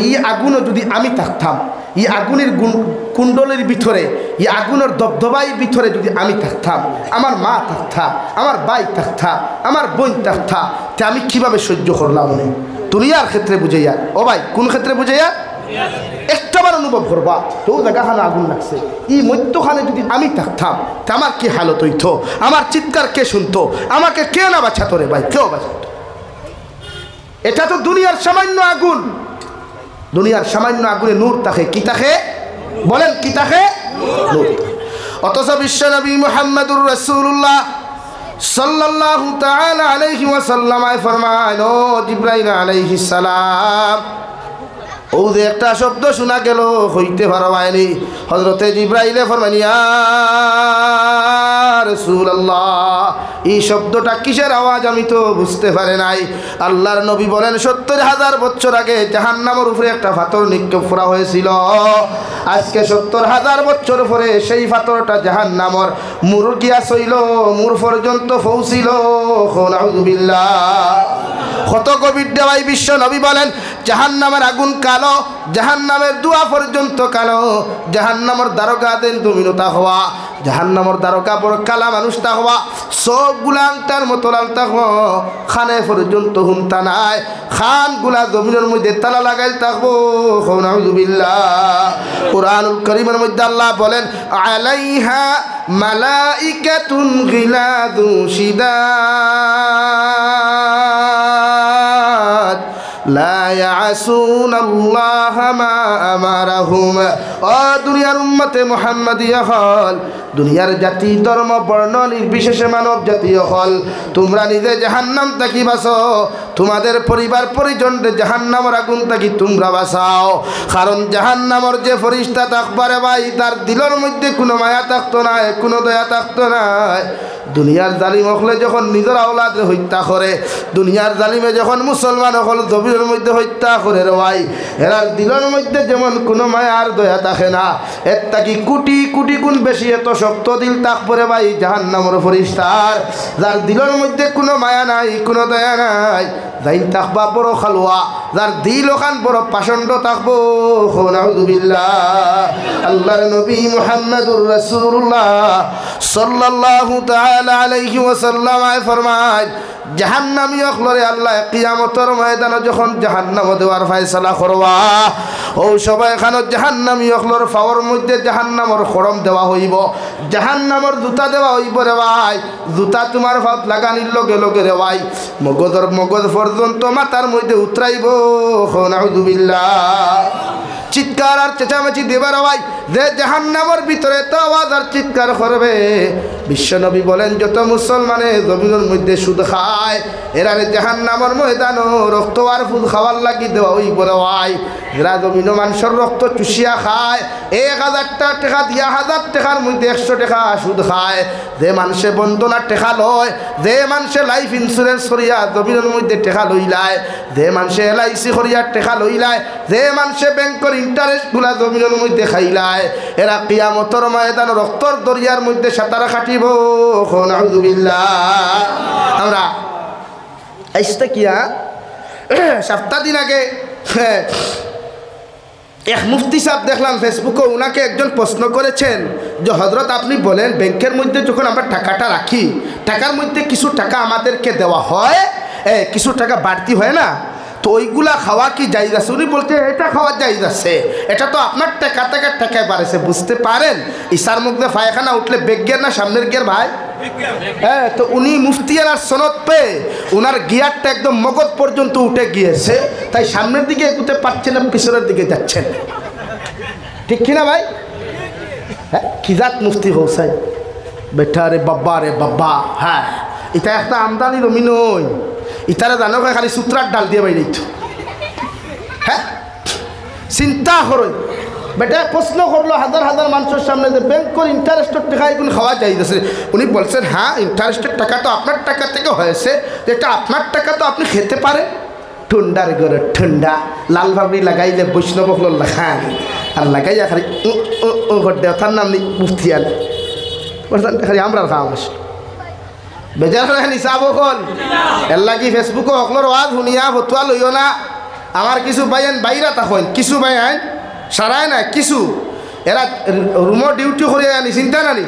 ই আগুনও যদি আমি থাকতাম, ই আগুনের কুণ্ডলের ভিতরে, ই আগুনের দবদবাই ভিতরে যদি আমি থাকতাম, আমার মা থাকতা, আমার ভাই থাকতা, আমার বোন থাকতা, তা আমি কীভাবে সহ্য করলাম? মনে দুনিয়ার ক্ষেত্রে বুঝাইয়া, ও ভাই কোন ক্ষেত্রে বুঝাইয়া? একটাবার অনুভব করবা তো জায়গাখানে আগুন লাগছে, এই মধ্যখানে যদি আমি থাকতাম তা আমার কি হালত হইতো? আমার চিৎকার কে শুনতো? আমাকে কে না বাঁচাতো রে ভাই? কেউ বাঁচাতো? এটা তো দুনিয়ার সামান্য আগুন, দুনিয়ার সামান্য আগুনে নূর থাকে। কি থাকে বলেন? কি থাকে? নূর। অথচ বিশ্বনবী মুহাম্মদুর রাসূলুল্লাহ সাল্লাল্লাহু তাআলা আলাইহি ওয়াসাল্লাম ফরমান, ও জিবরাইল আলাইহিস সালাম, ও যে একটা শব্দ শোনা গেল হইতে পারবাইনি। হযরতে জিবরাইলে ফরমান, ইয়া রাসূলুল্লাহ, এই শব্দটা কিসের আওয়াজ আমি তো বুঝতে পারি নাই। আল্লাহর নবী বলেন, ৭০,০০০ বছর আগে জাহান্নামের উপরে একটা পাথর নিক্ষেপ করা হয়েছিল। আজকে ৭০,০০০ বছর পরে সেই পাথরটা জাহান্নামের মুর গিয়া সইল, মুর পর্যন্ত পৌঁছিল। নাউযুবিল্লাহ। কত গভীর দেওয়াই বিশ্ব নবী বলেন, জাহান্নামের আগুন কালো, জাহান্নামের দুয়া পর্যন্ত কালো, জাহান্নামের দ্বারকা দেন তুমিনতা হওয়া, জাহান্নামের দ্বারকা বড় কালা মানুষটা হওয়া, সবগুলা আংটার মতো লালতা হওয়া, খানে পর্যন্ত হুমতা নাই, খানগুলা জমিনের মধ্যে তালা লাগাইল থাকবো। নাউযুবিল্লাহ। কুরআনুল কারীমের মধ্যে আল্লাহ বলেন আলাইহা মালাইকাতুন গিলাদু শিদাদ লা ইয়াসুনাল্লাহা মা আমারাহুম। ও দুনিয়ার উম্মতে মুহাম্মাদিয়া হল, দুনিয়ার জাতি ধর্ম বর্ণ নির্বিশেষে মানব জাতীয় হল, তোমরা নিজে জাহান্নাম থাকি বাঁচো, তোমাদের পরিবার পরিজনরে জাহান্নামের আগুন থাকি তোমরা বাঁচাও। কারণ জাহান্নামের যে ফরিস্তা থাকবারে ভাই, তার দিলের মধ্যে কোনো মায়া থাকতো না, কোনো দয়া থাকতো না। দুনিয়ার জালিম হলে যখন নিজের আওলাদ হত্যা করে, দুনিয়ার জালিমে যখন মুসলমান হল জমিনের মধ্যে হত্যা করে রে ভাই, এরার দিলের মধ্যে যেমন কোনো মায়া আর দয়া থাকে না, এর থাকি কোটি কোটি গুণ বেশি এত শক্ত দিল তাকপরে ভাই জাহান্নামের ফরিস্তার, যার দিলের মধ্যে কোনো মায়া নাই, কোনো দয়া নাই, যাই থাকবা বড় খালুয়া, যার দিল ওখান বড় পাষণ্ড থাকবো। নাউযুবিল্লাহ। আল্লাহর নবী মুহাম্মদুর রাসূলুল্লাহ সাল্লাল্লাহু তাআলা আলাইহি ওয়াসাল্লাম ফরমায়, জাহান্নামী অখলরে আল্লাহ কিয়ামতের ময়দানে যখন জাহান্নাম দেওয়ার ফয়সালা করবা, ও সবাই এখানে জাহান্নামী অখলর ফাওয়ার মধ্যে জাহান্নামের খড়ম দেওয়া হইব, জাহান্নামের জুতা দেওয়া হইব রে ভাই, জুতা তোমার ফাত লাগানির লগে লগে রে ভাই মগজের মগজ পর্যন্ত মাথার মধ্যে উতরাইব। নাউযুবিল্লাহ। চিৎকার আর চেঁচামেচি দেবার ভাই, যে জাহান্নামের ভিতরে তো আওয়াজ আর চিৎকার করবে। বিশ্বনবী বলেন যত মুসলমানে জমিনের মধ্যে সুদ খায়, এরা জাহান্নামের ময়দানও রক্ত আর ফুল খাওয়ার লাগি দেওয়া ওই বড় ভাই, এরা জমিন মানুষের রক্ত চুষিয়া খায়, 1000 টাকা দিয়া 1000 টাকার মধ্যে 100 টাকা সুদ খায়। যে মানুষে বন্ধনার টাকা লয়, যে মানুষে লাইফ ইন্স্যুরেন্স করিয়া জমিনের মধ্যে টাকা লইলায়, যে মানুষে LIC করিয়া টাকা লইলায়, যে মানুষে ব্যাংকের ইন্টারেস্টগুলা জমিনের মধ্যে খাইলায়, এরা কিয়ামতের ময়দান রক্তর দরিয়ার মধ্যে সাঁতার কাটিব। নাউযুবিল্লাহ। আমরা আইসতে কিয়া সপ্তাহ দিন আগে এক মুফতি সাহেব দেখলাম ফেসবুকে, ওনাকে একজন প্রশ্ন করেছেন যে হযরত আপনি বলেন ব্যাংকের মধ্যে যখন আমরা টাকাটা রাখি, টাকার মধ্যে কিছু টাকা আমাদেরকে দেওয়া হয়, কিছু টাকা বাড়তি হয় না, তো ওইগুলা খাওয়া কি জায়েজ আছে? উনি বলতে এটা খাওয়া জায়েজ আছে, এটা তো আপনার টাকা থেকে টাকায় বাড়েছে, বুঝতে পারেন? ইসার মধ্যে পায়খানা উঠলে বেগের না সামনের গিয়ার ভাই? হ্যাঁ, তো উনি মুফতিয়ার সনদ পেয়ে ওনার গিয়ারটা একদম মগজ পর্যন্ত উঠে গিয়েছে, তাই সামনের দিকে এগুতে পারছেন না, পিছনের দিকে যাচ্ছেন, ঠিক কিনা ভাই? হ্যাঁ, খিজাত মুফতি হোসাই বেটা রে বাবা রে বাবা। হ্যাঁ, এটা একটা আমদানি জমি নয়, ইতারা জানো খালি সূত্রার ডাল দিয়ে বাইরে। হ্যাঁ, চিন্তা করো বেটা, প্রশ্ন করলো হাজার হাজার মানুষের সামনে যে ব্যাংকের ইন্টারেস্টের টাকা এগুলো খাওয়া যাইতেছে। উনি বলছেন হ্যাঁ, ইন্টারেস্টের টাকা তো আপনার টাকা থেকে হয়েছে, এটা আপনার টাকা তো আপনি খেতে পারেন। ঠুন্ডার ঘরে ঠুন্ডা লাল ভাবরি লাগাইলে বৈষ্ণব লাগান আর লাগাইয়া খালি দেওয়ার নাম নেই মুফতিয়ান খালি আমরা খাওয়া আসলো বেজার করে হিসাব কল এর লাগি ফেসবুকে সকলের আওয়াজ শুনিয়া ফতুয়া লইও না। আমার কিছু বাইন বাইরা তখন কিছু বাইন সারায় না, কিছু এরা রুমো ডিউটি করে আনি চিন্তা নানি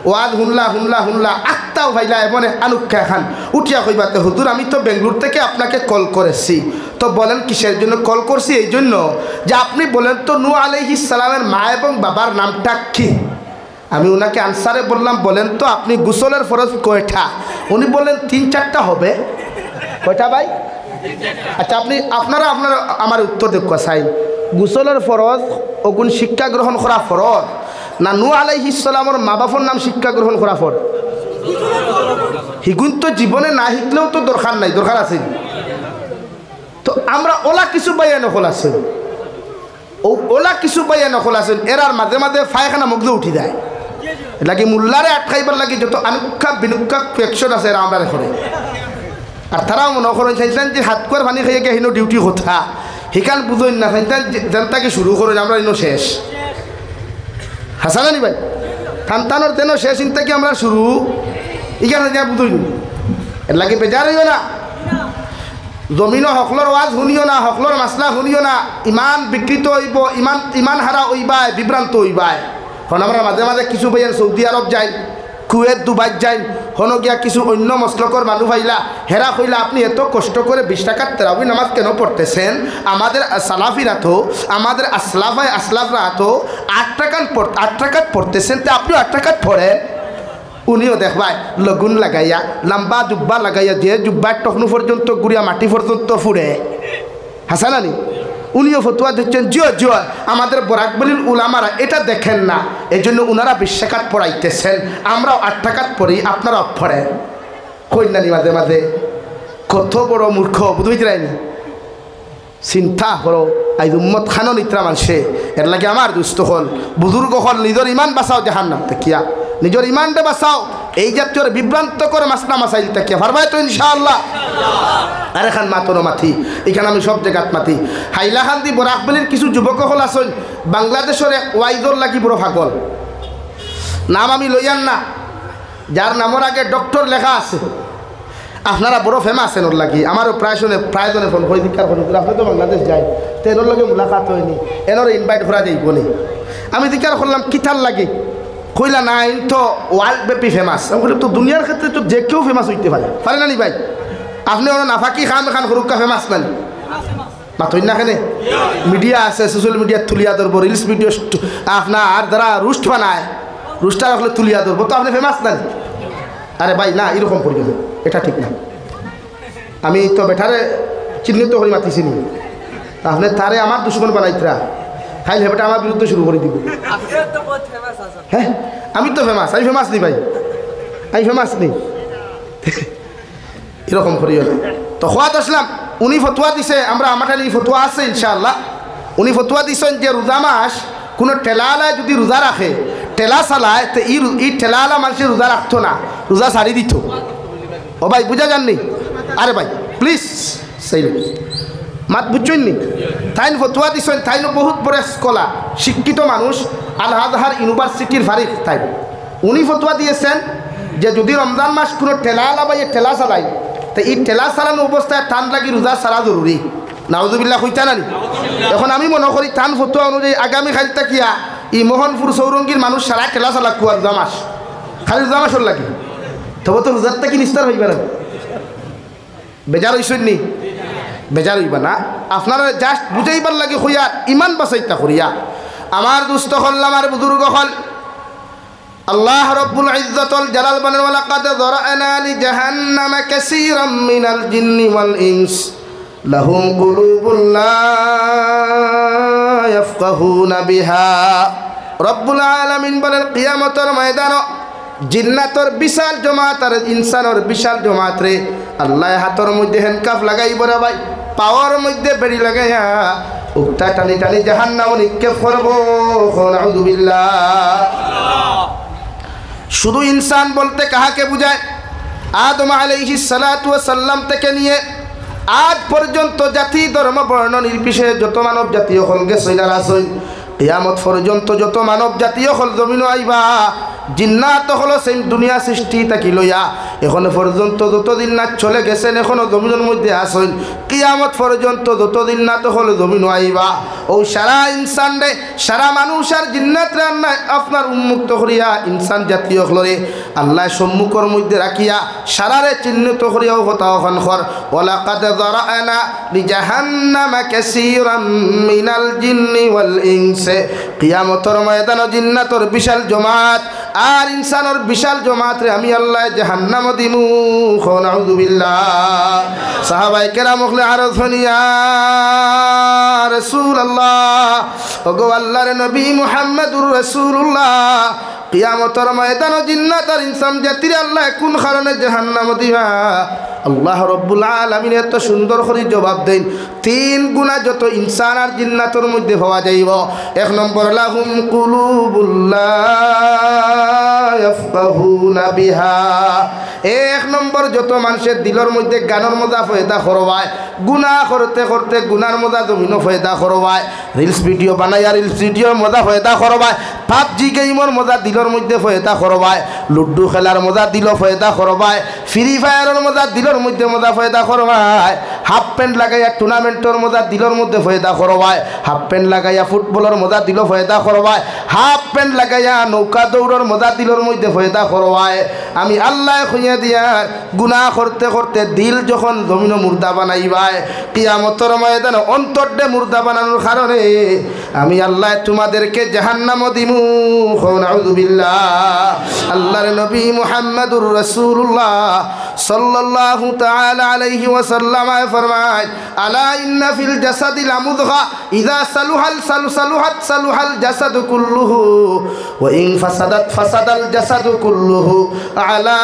ওয়াজ শুনলা শুনলা শুনলা আটটাও ভাইলা এমন আনুক্ষা খান উঠিয়া কইবাতে হুজুর আমি তো বেঙ্গলোর থেকে আপনাকে কল করেছি। তো বলেন কিসের জন্য কল করছি? এই জন্য যে আপনি বলেন তো নূহ আলাইহিস সালামের মা এবং বাবার নামটা কি? আমি ওনাকে আনসারে বললাম বলেন তো আপনি গোসলের ফরজ কয়টা? উনি বললেন 3-4টা হবে। কয়টা ভাই? আচ্ছা আপনারা আমার উত্তর দেখো চাই, গোসলের ফরজ ওগুন শিক্ষা গ্রহণ করা ফরজ না নূহ আলাইহিস সালামের মা বাবার নাম শিক্ষা গ্রহণ করা ফরজ? হিগুন তো জীবনে না শিখলেও তো দরকার নাই, দরকার আছে। তো আমরা ওলা কিছু বাইয়া নকল আছেন, ওলা কিছু বাইয়া নকল আছেন, এরার মাঝে মাঝে ফায়খানা মগজে উঠি যায় লাগে মোল্লারে আটকাইবার লাগে যত আনুক্ষা বিনুক্ষা কোয়েকশন আছে এরা আমরা করে। আর তারাও মনে করেন চাইছেন যে হাত কুয়ার পানি খাইয়ে গিয়ে হিনো ডিউটি কথা সেখান বুঝেন না, চাইছেন জনতাকে শুরু করেন আমরা ইনো শেষ হাসানি ভাই টানটানোর তেন শেষ চিন্তাকে আমরা শুরু এখানে যা বুঝইনি এর লাগে বেজার হইও না। জমিনও সকলর ওয়াজ শুনিও না, সকলর মাসলা শুনিও না, ইমান বিকৃত হইব, ইমান হারা হইবায়, বিভ্রান্ত হইবায়। এখন আমরা মাঝে মাঝে কিছু ভাইয়ের সৌদি আরব যাই, কুয়েত, দুবাই যাই, হন গিয়া কিছু অন্য মসলকর মানুষ ভাইলা হেরা কইলা আপনি এত কষ্ট করে 20 টাকার তেরাবি নামাজ কেন পড়তেছেন? আমাদের সালাফিরা তো, আমাদের আসলাফরা তো 8 টাকাত পড়তেছেন, তো আপনি 8 টাকাত পড়েন। উনিও দেখবাই লগুন লাগাইয়া, লম্বা জুব্বা লাগাইয়া, যে জুব্বার টখনু পর্যন্ত গুড়িয়া মাটি পর্যন্ত ফুড়ে, হাসানানি উনিও ফতুয়া দিচ্ছেন। জিও আমাদের বরাকবলির উলামারা এটা দেখেন না, এই জন্য উনারা 20 টাকাত পড়াইতেছেন, আমরাও 8 টাকাত পড়ি, আপনারাও পড়েন। কইনানি মাঝে মাঝে কত বড় মূর্খ বুঝতে রাইনি। চিন্তা করো আজ উম্মত খানো নিত্রা মানছে, এর লাগে আমার দুস্থ হল বুজুর্গ হল নিজের ইমান বাঁচাও জাহান্নাম থেকে, নিজের ইমানটা বাঁচাও এই জাতীয় বিভ্রান্তকর মাসলা মাসাইল থেকে পারবাই তো ইনশাআল্লাহ। আর এখান মাতনো মাথি, এখানে আমি সব জায়গাত মাতি। হাইলাকান্দি বরাকবলির কিছু যুবক হল আসন বাংলাদেশের এক ওয়াইজর লাগি বড় পাগল, নাম আমি লইয়ান না, যার নামের আগে ডক্টর লেখা আছে। আপনারা বড় ফেমাস এনোর লাগি, আমারও প্রায়জনে ফোন করে দিকার ফোন করে, আপনি তো বাংলাদেশ যাই, তো এনোর লগে মুলাকাত হয়নি, এনোর ইনভাইট করা যাইব নি। আমি দিকার করলাম কিতার লাগে, কইলা না ইন তো ওয়ার্ল্ড ব্যাপী ফেমাস। আমি বলি তো দুনিয়ার ক্ষেত্রে তো যে কেউ ফেমাস হইতে পারে না নি ভাই? আপনি ওরা নাফাকি খান হরুকা ফেমাস না মাতই না কেনে? মিডিয়া আছে, সোশ্যাল মিডিয়াত তুলিয়া ধরবো, রিলস ভিডিও আপনার দ্বারা রুস্ট বানায়, রুস্টার রাখলে তুলিয়া ধরবো, তো আপনি ফেমাস না? আরে ভাই না, এরকম করি না, এটা ঠিক না। আমি তো বেটারে চিহ্নিত করে মাতিছি নি, আপনি তারে আমার দুশ্মন বানাইতরা, খাইলে হেবেটা আমার বিরুদ্ধে শুরু করে দিব। হ্যাঁ আমি তো ফেমাস, আমি ফেমাস নি ভাই, আমি ফেমাস নি, এরকম করিও না। তো খোয়াত আসলাম, উনি ফতুয়া দিছে, আমরা আমার এই ফতুয়া আছে ইনশাআল্লাহ। উনি ফতুয়া দিছেন যে রোজা মাস কোনো ঠেলাওয়ালায় যদি রোজা রাখে, ঠেলা চালায়, তো এই ঠেলাওয়ালা মানুষের রোজা রাখতো না, রোজা ছাড়ি দিত। ও ভাই বুঝা যাননি? আরে ভাই প্লিজ সেই মাত বুঝছেন নি? তাইন ফতুয়া দিছেন, তাইন বহুত বড় স্কলার, শিক্ষিত মানুষ, আল আজহার ইউনিভার্সিটির ফারিক। তাই উনি ফতুয়া দিয়েছেন যে যদি রমজান মাস কোনো ঠেলাওয়ালা বা ঠেলা চালায়, তো এই ঠেলা চালানো অবস্থায় টান লাগি রোজা ছাড়া জরুরি। নাউজুবিল্লাহ হইতা না নি? এখন আমি মনে করি টান ফতুয়া অনুযায়ী আগামী খালি তাকিয়া ই মোহনপুর চৌরঙ্গীর মানুষ সারা ঠেলা চালাক কুয়া রোজা মাস, খালি রোজা মাসর লাগি, তবে তো রোজারটা কি নিস্তার হইবে না? বেজার হইছেন নি? বেজার হইবা না, আপনারা জাস্ট বুঝাইবার লাগে হইয়া ইমান বাঁচাইতা করিয়া। আমার দুস্থ হল, আমার বুজুর্গ হল, আল্লাহ রব্বুল ইজ্জতুল জালাল বলেন ওয়ালাকাদ যারা'না লিজাহান্নামা কাসীরাম মিনাল জিন্নি ওয়াল ইনস লাহুম কুলুবুন লা ইয়াফকাহুনা বিহা। রব্বুল আলামিন বলেন কিয়ামতের ময়দানে জিন্নাতর বিশাল জমাত আর ইনসানের বিশাল জমাত রে আল্লাহ হাতর মধ্যে হ্যান্ডকাফ লাগাইব রে ভাই, পাওয়ার মধ্যে বেড়ি লাগাইয়া উক্তা টানি টানি জাহান্নামে নিক্ষেপ করব। নাউযুবিল্লাহ। শুধু ইনসান বলতে কাহাকে বুঝায়? আদম আলাইহিস সালাতু ওয়াস সালাম থেকে নিয়ে আজ পর্যন্ত জাতি ধর্ম বর্ণ নির্বিশেষে যত মানব জাতীয় হল গেছইলার আসই, কিয়ামত পর্যন্ত যত মানব জাতীয় হল জমিন আইবা, জিন্নাত হলো সেই দুনিয়া সৃষ্টি তাকি লইয়া এখনো পর্যন্ত যতদিন না চলে গেছেন, এখনো জমিনের মধ্যে আসেন, কিয়ামত পর্যন্ত যতদিন না তো হলো জমিন আইবা। ও সারা ইনসান রে, সারা মানুষ আর জিন্নাত রে আল্লাহ আপনার উন্মুক্ত করিয়া ইনসান জাতীয় হলরে আল্লাহ সম্মুখের মধ্যে রাখিয়া সারারে চিহ্নিত করিয়াও কথা ওখান খর ওয়ালাকাদ যারা'না লিজাহান্নামা কাসীরাম মিনাল জিন্নি ওয়াল ইনসি। কিয়ামতের ময়দানে জিন্নাতর বিশাল জমাত আর ইনসানের বিশাল জমাত রে আমি আল্লাহ জাহান্নাম দিমু। নাউযুবিল্লাহ। সাহাবায়ে কেরাম হলে আরজ হনিয়া রাসূলুল্লাহ, ওগো আল্লাহর নবী মুহাম্মদুর রাসূলুল্লাহ, কিয়ামতের ময়দানে জিন্নাত আর ইনসান জাতির আল্লাহ কোন কারণে জাহান্নাম দিবা? আল্লাহ রব্বুল আলামিন এত সুন্দর করে জবাব দেন, 3 গুণা যত ইনসান আর জিন্নাতের মধ্যে পাওয়া যাইব। 1 নম্বর লাহুম কুলুবুল লা ইয়াফকাহুনা বিহা। 1 নম্বর যত মানুষের দিলের মধ্যে গানের মজা ফয়দা করবায়, গুনাহ করতে করতে গুনার মজা জমিন ফয়দা করবায়, রিলস ভিডিও বানাইয়া রিলস ভিডিওর মজা ফয়দা করবায়, পাবজি গেমের মজা দিলের মধ্যে ফয়দা করবায়, লুডু খেলার মজা দিল ফয়দা করবায়, ফ্রি ফায়ারের মজা দিলের মধ্যে মজা ফয়দা করবায়, হাফ প্যান্ট লাগাইয়া টুর্নামেন্টের মজা দিলর মধ্যে ফয়দা করবায়, হাফ প্যান্ট লাগাইয়া ফুটবলের মজা দিল ফয়দা করবায়, হাফ প্যান্ট লাগাইয়া নৌকা দৌড়ের মজা দিলর মধ্যে ফয়দা করবায়। আমি আল্লাহ খুঁজে দিয়ার গুনাহ করতে করতে দিল যখন জমিন মুর্দা বানাইবায়, কিয়ামতের ময়দানে অন্তরডে মুর্দা বানানোর কারণে আমি আল্লাহ তোমাদেরকে জাহান্নামও দিমু। নাউযুবিল্লাহ। আল্লাহর নবী মুহাম্মদুর রাসূলুল্লাহ সাল্লাল্লাহু তাআলা আলাইহি ওয়াসাল্লাম ফরমায়, আলা ইন্না ফিল জাসাদি লামুদগা ইযা সালুহাল জাসাদু কুল্লুহু ওয়া ইন ফাসাদাল জাসাদু কুল্লুহু আলা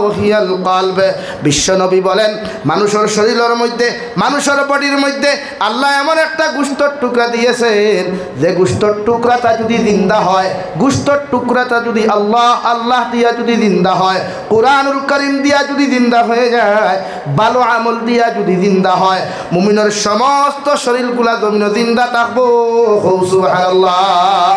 ওয়াহিয়াল কলব। বিশ্বনবী বলেন, মানুষের শরীরের মধ্যে, মানুষের বডির মধ্যে আল্লাহ এমন একটা গোশতের টুকরা দিয়েছেন, যে গোশতের টুকরাটা যদি জিন্দা হয়, গোশতের টুকরাটা যদি আল্লাহ আল্লাহ দিয়া যদি জিন্দা হয়, কুরআনুল কারীম দিয়া যদি জিন্দা হয়ে যায়, ভালো আমল দিয়া যদি জিন্দা হয়, মুমিনের সমস্ত শরীরগুলা জমিনে জিন্দা থাকবো। সুবহানাল্লাহ।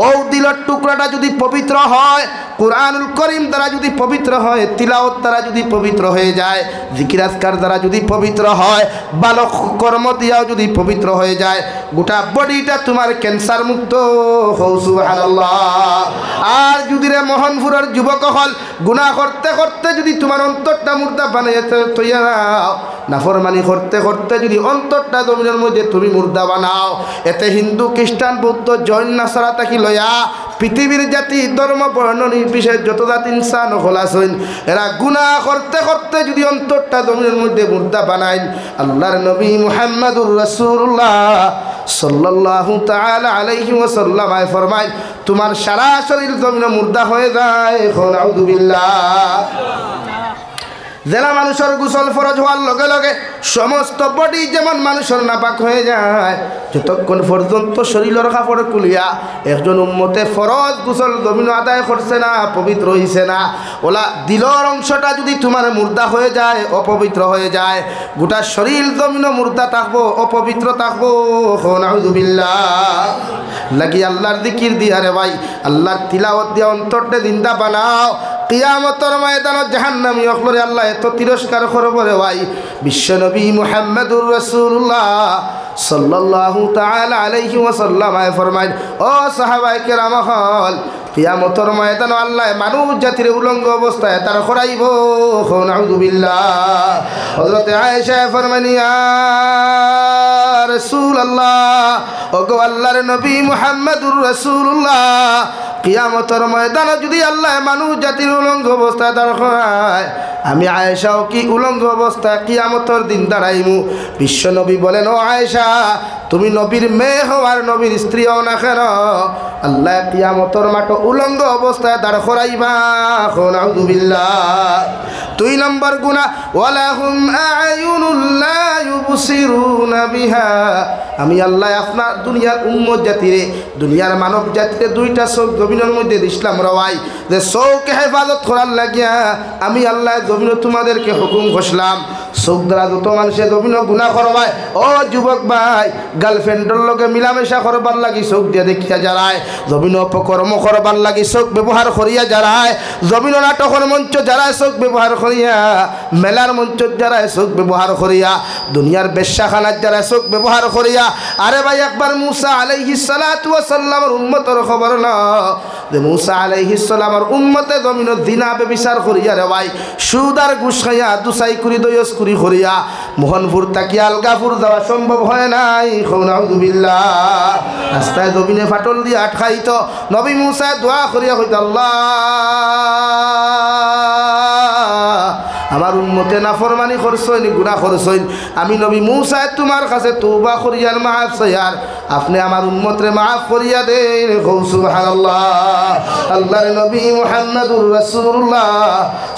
ও দিলের টুকরাটা যদি পবিত্র হয়, কুরআনুল কারীম দ্বারা যদি পবিত্র হয়, তিলাওয়াত দ্বারা যদি পবিত্র হয়ে যায়, জিকির আজকার দ্বারা যদি পবিত্র হয়, ভালো কর্ম দিয়াও যদি পবিত্র হয়ে যায়, গোটা বডিটা তোমার ক্যান্সার মুক্ত। সুবহানাল্লাহ। আর যদি রে মোহনপুরের যুবক হল গুনাহ করতে করতে যদি তোমার অন্তরটা মুর্দা বানাইয়া তৈয়া নাও, নাফরমানি করতে করতে যদি অন্তরটা জমিনের মধ্যে তুমি মুর্দা বানাও, এতে হিন্দু খ্রিস্টান বৌদ্ধ জৈন নাসারা থাকি লয়া পৃথিবীর জাতি ধর্ম বর্ণ নির্বিশেষ যত জাতি ইনসান হল আসেন, এরা গুনাহ করতে করতে যদি অন্তরটা জমিনের মধ্যে মুর্দা বানাইন, আল্লাহর নবী মুহাম্মদুর রাসূলুল্লাহ সাল্লাল্লাহু তাআলা আলাইহি ওয়াসাল্লাম ফরমায়, তোমার সারা শরীর জমিনে মুর্দা হয়ে যায়। নাউযুবিল্লাহ। জেলা মানুষের গোসল ফরজ হওয়ার লগে লগে সমস্ত বডি যেমন মানুষের নাপাক হয়ে যায়, যতক্ষণ পর্যন্ত শরীরের কাপড় খুলিয়া একজন উম্মতে ফরজ গোসল জমিন আদায় করছে না, পবিত্র হইছে না, ওলা দিলর অংশটা যদি তোমার মুর্দা হয়ে যায়, অপবিত্র হয়ে যায়, গোটা শরীর জমিন মুর্দা থাকবো, অপবিত্র থাকবো। নাউযুবিল্লাহ। লাগি আল্লাহর জিকির দিয়া রে ভাই, আল্লাহর তিলাওয়াত দিয়া অন্তরটা জিন্দা বানাও। কিয়ামতের ময়দানে জাহান্নামী অকলরে আল্লাহ এত তিরস্কার করবে রে ভাই। বিশ্বনবী মুহাম্মদুর রাসূলুল্লাহ সাল্লাল্লাহু তাআলা আলাইহি ওয়াসাল্লাম ফরমায়, ও সাহাবায়ে কেরাম হল, কিয়ামতের ময়দানে আল্লাহ মানব জাতির উলঙ্গ অবস্থায় তার খরাইব। নাউযুবিল্লাহ। হযরত আয়েশা ফরমানি, ইয়া রাসূলুল্লাহ, ওগো আল্লাহর নবী মুহাম্মদুর রাসূলুল্লাহ, কিয়ামতের ময়দানে যদি আল্লাহ মানব জাতির উলঙ্গ অবস্থায় দাঁড় করায়, আমি আয়েশাও কি উলঙ্গ অবস্থায় কিয়ামতের দিন দাঁড়াইমু? বিশ্বনবী বলেন, ও আয়েশা, তুমি নবীর মেয়ে হওয়ার নবীর স্ত্রী হও না কেন, আল্লাহ কিয়ামতের মাঠ উলঙ্গ অবস্থায় দাঁড় করাইবা। নাউযুবিল্লাহ। 2 নম্বর গুনাহ, ওয়ালাহুম আ'য়ুনুল লা ইউবসিরুনা বিহা। আমি আল্লাহ আপনার দুনিয়ার উম্মত জাতিরে, দুনিয়ার মানব জাতিরে 2টা চোখ জমিনের মধ্যে দিলাম রওয়াই, যে চোখকে হেফাজত করার লাগিয়া আমি আল্লাহ জমিনে তোমাদেরকে হুকুম ঘোষলাম। চোখ দ্বারা যত মানুষে জমিনে গুনাহ করবায়, ও যুবক ভাই, গার্লফ্রেন্ডের লগে মিলামেশা করবার লাগি চোখ দিয়ে দেখিয়া যারায়, জমিন অপকর্ম করবার লাগি চোখ ব্যবহার করিয়া যারায়, জমিন নাটকের মঞ্চ যারায় চোখ ব্যবহার করিয়া, মেলার মঞ্চ যারায় চোখ ব্যবহার করিয়া, দুনিয়ার বেশ্যাখানার যারায় চোখ ব্যবহার করিয়া। আরে ভাই, একবার মুসা আলাইহিস সালাতু ওয়াস সালামের উম্মতের খবর না, যে মুসা আলাইহিস সালামের উম্মতে জমিন জিনা ব্যভিচার করিয়া রে ভাই, সুদ আর ঘুষ খাইয়া, দুসাই কুরি দয়স কুরি করিয়া মোহনপুর তাকিয়া আলগাপুর যাওয়া সম্ভব হয় নাই। নাউযুবিল্লাহ। রাস্তায় জমিনে ফাটল দিয়ে আটকাইত, নবী মুসা দোয়া করিয়া হইত, আল্লাহ আমার উম্মতে নাফরমানি করছইন, গুনাহ করছইন, আমি নবী মুসা তোমার কাছে তওবা করিয়ার মাফ চাইয়ার, আপনি আমার উম্মতরে মাফ করিয়া দেন। সুবহানাল্লাহ। আল্লাহর নবী মুহাম্মদুর রাসূলুল্লাহ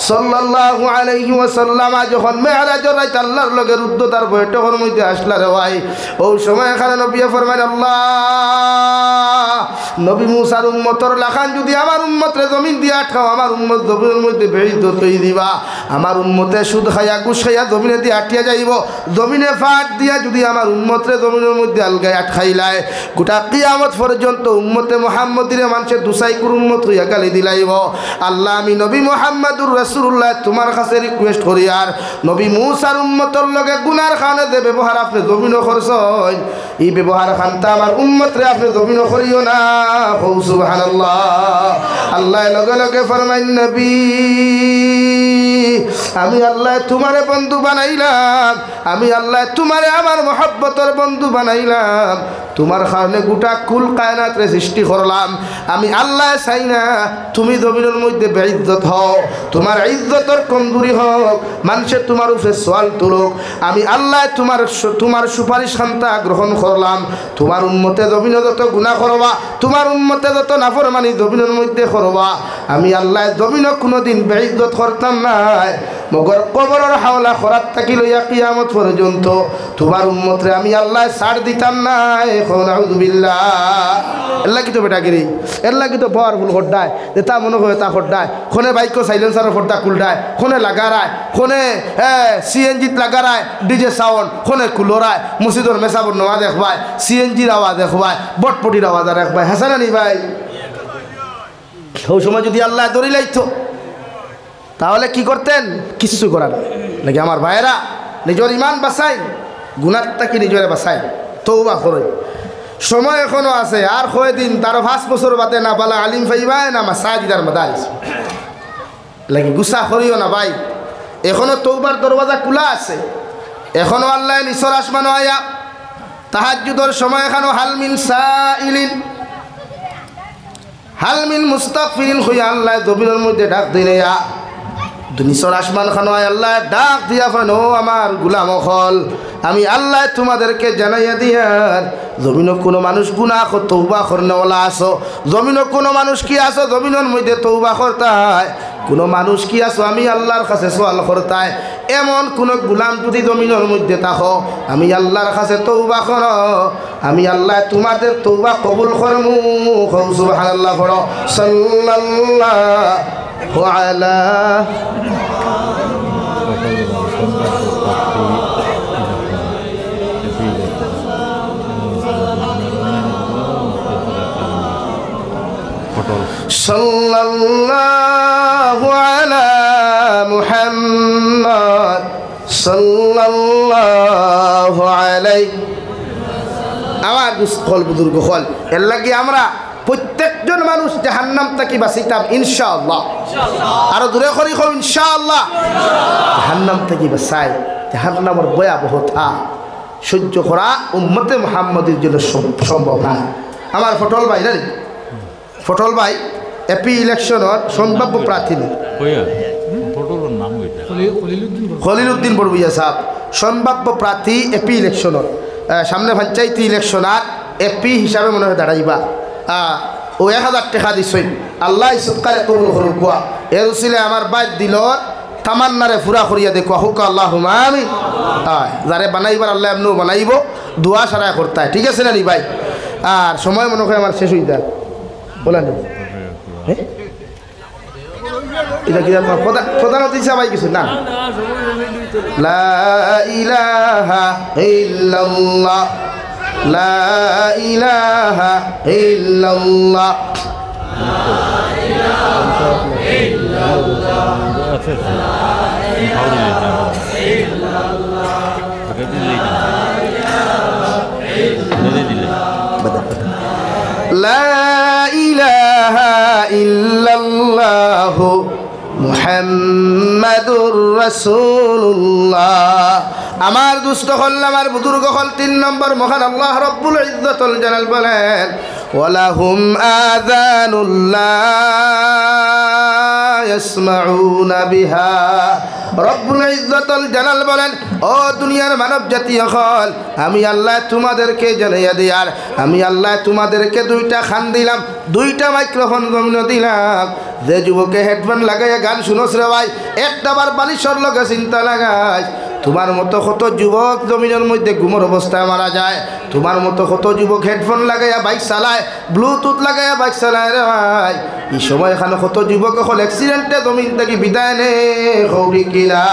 সাল্লাল্লাহু আলাইহি ওয়াসাল্লাম যখন মেরাজের রাত আল্লাহর লগে রুদ্ধতার বৈঠকের মধ্যে আসলা রে ভাই, ওই সময় এখানে নবী ফরমায়, আল্লাহ নবী মুসার উম্মতর লাখান যদি আমার উম্মতরে জমিন দিয়ে আটকাও, আমার উম্মত জমিনের মধ্যে বেড়ি তৈ দিবা, আমার উম্মতে সুদ খাইয়া ঘুষ খাইয়া জমিনে দিয়ে আটিয়া যাইব, জমিনে ফাট দিয়া যদি আমার উম্মতরে জমিনের মধ্যে আলগায় আটকাইলা দিলাই গোটা কিয়ামত পর্যন্ত উম্মতে মুহাম্মদিরে মানুষের দুসাই কুর উম্মত হইয়া গালি দিলাইব আল্লাহ আমি নবী মুহাম্মদুর রাসূলুল্লাহ তোমার কাছে রিকোয়েস্ট করি আর নবী মূসার উম্মতর লগে গুনার খানে যে ব্যবহার আপনি জমিন করছেন এই ব্যবহার খানটা আমার উম্মতরে আপনি জমিন করিও না ও সুবহানাল্লাহ আল্লাহ লগে লগে ফরমাইন নবী আমি আল্লাহ তোমারে বন্ধু বানাইলাম আমি আল্লাহ তোমারে আমার মহব্বতের বন্ধু বানাইলাম তোমার কারণে গোটা কুল কায়নাতরে সৃষ্টি করলাম আমি আল্লাহ চাই না তুমি জমিনের মধ্যে বেইজ্জত হও তোমার ইজ্জতের কমজোরি হোক মানুষের তোমার উপরে সওয়াল তুলুক আমি আল্লাহ তোমার সুপারিশ খান্তা গ্রহণ করলাম তোমার উম্মতে জমিনে যত গুনাহ করবা তোমার উম্মতে যত নাফরমানি জমিনের মধ্যে করবা আমি আল্লাহ জমিনে কোনোদিন বেইজ্জত করতাম না মগর কবরের হাওলা খরাত থাকি লইয়া কিয়ামত পর্যন্ত তোমার উম্মতরে আমি আল্লাহ ছাড় দিতাম না এখন আউযুবিল্লাহ আল্লাহ কি তো বেটা গিরি আল্লাহ কি তো পাওয়ারফুল হড্ডায় যে তা মনে হয় তা হড্ডায় কোনে বাইকো সাইলেন্সারের হড্ডা কুলডায় কোনে লাগারায় কোনে সিএনজিত লাগারায় ডিজে সাউন্ড কোনে কুলোরায় মসজিদর মেসাবর নোয়া দেখবায় সিএনজির আওয়াজ দেখবায় বটপটির আওয়াজ আর দেখবায় হাসানা নি ভাই সেই সময় যদি আল্লাহ দড়ি লাইতো তাহলে কি করতেন কিছু করার নাকি আমার ভাইয়েরা নিজের ইমান বাঁচাই গুনারটা কি নিজের বাঁচাই তওবা করে সময় এখনো আছে আর কয়দিন তার 5 বছর বাদে না বালা আলিম ফাইবায় না মাসাজিদার মাদারিস লাগি গুসা করিও না ভাই এখনো তওবার দরওয়াজা খোলা আছে এখনো আল্লাহ নিচর আসমানো আয়া তাহাজ্জুদের সময় এখনো হালমিন সাইলিন হালমিন মুস্তাগফিরিন হইয়া আল্লাহ জমিনের মধ্যে ডাক দিলেয়া দুনিসর আসমান খানো আল্লাহ ডাক দিয়া ফেন ও আমার গুলাম হল আমি আল্লাহ তোমাদেরকে জানাইয়া দিয়ার জমিন কোনো মানুষ গুনাহ তওবা করনেওয়ালা আসো জমিন কোনো মানুষ কি আসো জমিনের মধ্যে তওবা করতায় কোনো মানুষ কি আসো আমি আল্লাহর কাছে সওয়াল করতায় এমন কোন গুলাম যদি জমিনের মধ্যে থাকো আমি আল্লাহর কাছে তওবা করো আমি আল্লাহ তোমাদের তওবা কবুল করমু সুবহানাল্লাহ পড়ো সাল্লাল্লাহু আলা সাল্লাল্লাহু আলা মুহাম্মদ সাল্লাল্লাহু আলাইহি আমার দুস্থল বুজুর্গ হল এর লাগি আমরা প্রত্যেকজন মানুষ জাহান্নাম থেকে বাঁচিতাম ইনশাআল্লাহ আর দূরে করি কম ইনশাআল্লাহ জাহান্নাম থেকে বাঁচাই জাহান্নামের ভয়াবহতা সহ্য করা উম্মতে মুহাম্মদের জন্য সম্ভব না আমার ফটল ভাই না ফটল ভাই এপি ইলেকশনের সম্ভাব্য প্রার্থী খলিলউদ্দিন বড়ভূইয়া সাহেব সম্ভাব্য প্রার্থী এপি ইলেকশনের সামনে পঞ্চায়েত ইলেকশনার এপি হিসাবে মনে হয় দাঁড়াইবা ও 1000 টাকা দিছই আল্লাহ সৎকারে কবুল করুক কোয়া এর উসিলে আমার বাইর দিলর তামান্নারে পুরা করিয়া দেখো হুক আল্লাহুম্মা আমিন যারে বানাইবার আল্লাহ এমনও বানাইব দোয়া সারা করতে ঠিক আছে না নি ভাই আর সময় মনে হয় আমার শেষ হয়ে যায় বলেন এটা কি আমার প্রধান অতিথি সবাই কিছু না লা ইলাহা ইল্লাল্লাহ লা ইলাহা ইল্লাল্লাহ লা ইলাহা ইল্লাল্লাহু মুহাম্মাদুর রাসূলুল্লাহ আমার দুষ্ট হল আমার বুজুর্গ হল 3 নম্বর মহান আল্লাহ রব্বুল ইজ্জতুল জালাল বলেন ওয়ালাহুম আযানুল লা ইয়াসমাউনা বিহা রব্বুল ইজ্জতুল জালাল বলেন ও দুনিয়ার মানব জাতি হল আমি আল্লাহ তোমাদেরকে জানাইয়া দিয়ার আমি আল্লাহ তোমাদেরকে 2টা খান দিলাম 2টা মাইক্রোফোন জমিন দিলাম যে যুবকে হেডফোন লাগাইয়া গান শুনোস রে ভাই একটাবার বালিশর লগে চিন্তা লাগাই তোমার মতো কত যুবক জমিনের মধ্যে ঘুমোর অবস্থায় মারা যায় তোমার মতো কত যুবক হেডফোন লাগাইয়া বাইক চালায় ব্লুটুথ লাগাইয়া বাইক চালায় রে ভাই এই সময় এখানে কত যুবক হল অ্যাক্সিডেন্টে জমিন থেকে বিদায় নে হৌরি কিলা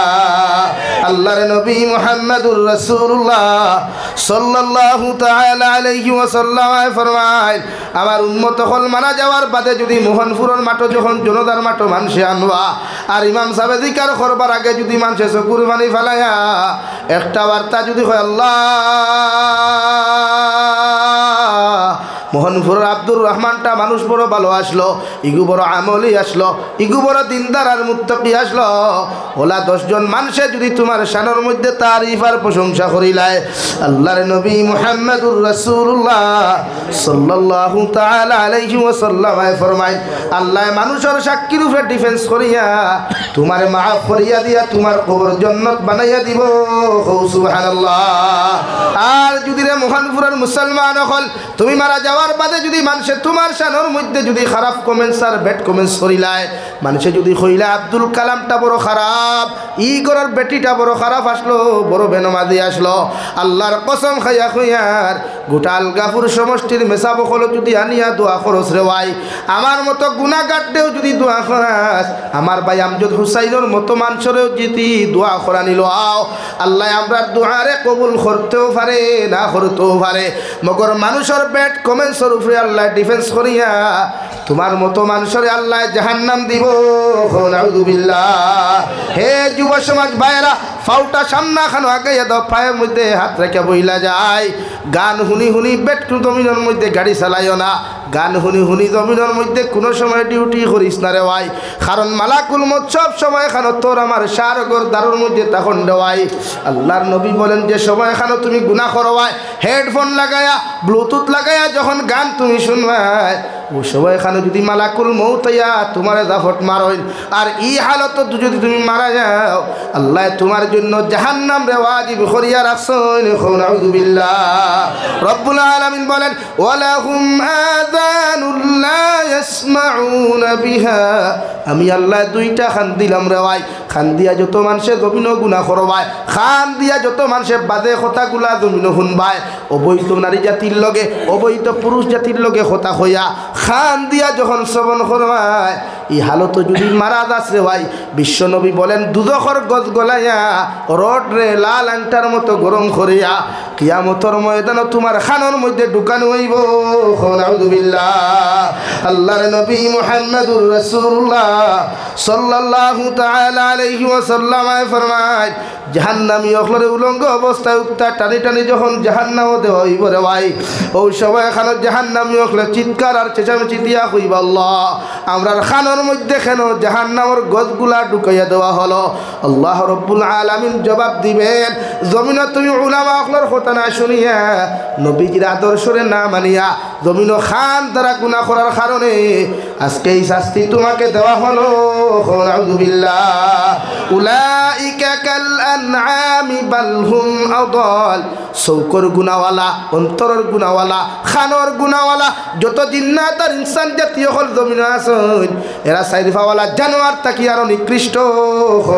আল্লাহর নবী মুহাম্মদুর রাসূলুল্লাহ সাল্লাল্লাহু তাআলা আলাইহি ওয়াসাল্লাম ফরমায় আমার উম্মত হল মারা যাওয়ার বাদে যদি মোহনপুরের মাঠে যখন জনতার মাঠে মানুষে আনবা আর ইমাম সাহেব জিকার করবার আগে যদি মানুষে চকুর পানি ফেলাইয়া একটা বার্তা যদি হয় আল্লাহ মোহনপুরের আব্দুর রহমানটা মানুষ বড় ভালো আসলো, ইগু বড় আমলি আসলো, ইগু বড় দিনদার আর মুত্তাকি আসলো, ওলা 10 জন মানুষে যদি তোমার শানের মধ্যে তারিফ আর প্রশংসা করিলায় আল্লাহর নবী মুহাম্মদুর রাসূলুল্লাহ সাল্লাল্লাহু তাআলা আলাইহি ওয়াসাল্লাম ফরমায় আল্লাহ মানুষের সাক্ষীর উপরে ডিফেন্স করিয়া তোমার মাফ করিয়া দিয়া তোমার কবর জান্নাত বানাইয়া দিব। সুবহানাল্লাহ। আর যদি রে মোহনপুরের মুসলমান হল তুমি মারা যাওয়ার বাদে যদি মানুষে তোমার শানের মধ্যে যদি খারাপ কমেন্টস আর ব্যাড কমেন্টস করিলায় মানুষে যদি কইলা আব্দুল কালামটা বড় খারাপ, ই গরর বেটিটা বড় খারাপ আসলো, বড় বেনমাজি আসলো, আল্লাহর কসম খাইয়া কইয়ার গোটা আলগাপুর সমষ্টির মেসাব হলো যদি আনিয়া দোয়া খরচ রে ভাই আমার মতো গুনাহগারদেও যদি দোয়া খরাস আমার ভাই আমজদ হুসাইনের মতো মানুষেরও যদি দোয়া খরা নিল আও আল্লাহ আমরা দোয়ারে কবুল করতেও পারে না করতেও পারে, মগর মানুষের ব্যাড কমেন্টসের উপরে আল্লাহ ডিফেন্স করিয়া তোমার মতো মানুষের আল্লাহ জাহান্নাম দিব। নাউযুবিল্লাহ। হে যুব সমাজ ভাইয়েরা ফাউটা সামনা খানো আগে দাও, পায়ের মধ্যে হাত রেখে বইলা যায়, গান শুনি শুনি বেট্রু জমিনের মধ্যে গাড়ি চালাইও না, গান শুনি শুনি জমিনের মধ্যে কোনো সময় ডিউটি করিস না রে ভাই, কারণ মালাকুল মত সব সময় খানো তোর আমার সারগর দারুর মধ্যে তখন দেওয়াই। আল্লাহর নবী বলেন যে সময় খানো তুমি গুনাহ করবাই হেডফোন লাগায়া ব্লুটুথ লাগায়া যখন গান তুমি শুনবাই ও সময় খানো যদি মালাকুল মউত আইয়া তোমার জাফট মারইন আর ই হালত যদি তুমি মারা যাও আল্লাহ তোমার জন্য জাহান্নাম রে ওয়াজিব করিয়া রাখছেন। নাউযুবিল্লাহ। রব্বুল আলামিন বলেন ওয়ালাহুম আযানুন লা ইয়াসমাউনা বিহা, আমি আল্লাহ দুইটা খান দিলাম রে ভাই, খান দিয়া যত মানুষে জমিন গুনাহ করবায়, খান দিয়া যত মানুষে বাদে কথাগুলা জমিন শুনবায়, অবৈধ নারী জাতির লগে অবৈধ পুরুষ জাতির লগে কথা হইয়া খান দিয়া যখন শ্রবণ করবায় এই হালত যদি মারা যাস রে ভাই বিশ্বনবী বলেন দুজখর গজ গলাইয়া রড রে লাল আংটার মতো গরম করিয়া কিয়ামতের ময়দানে তোমার খানের মধ্যে ঢুকানো হইব। নাউযুবিল্লাহ। আল্লাহর নবী মুহাম্মদুর রাসূলুল্লাহ সাল্লাল্লাহু তাআলা আলাইহি ওয়াসাল্লাম ফরমায় জাহান্নামী অখলরে উলঙ্গ অবস্থায় উক্তা টানি টানি যখন জাহান্নামে দেওয়া হইব রে ভাই ও সময় খানো জাহান্নামী অখলে চিৎকার আর চেঁচামেচি দিয়া কইব আল্লাহ আমরার খানের মধ্যে কেন জাহান্নামের গজগুলা ঢুকাইয়া দেওয়া হলো। আল্লাহ রব্বুল আলামিন জবাব দিবেন জমিন তুমি উলামা অখলর কথা না শুনিয়া নবীজির আদর্শরে না মানিয়া জমিন খান দ্বারা গুনাহ করার কারণে আজকে এই শাস্তি তোমাকে দেওয়া হলো। নাউযুবিল্লাহ। উলাইকা কাল আনআমি বাল হুম আদাল, চৌকর গুনাওয়ালা অন্তরের গুনাওয়ালা খানর গুনাওয়ালা যত জিন্নাত আর ইনসান জাতীয় হল জমিন আছেন এরা সাইরিফাওয়ালা জানোয়ার তাকি আরো নিকৃষ্ট।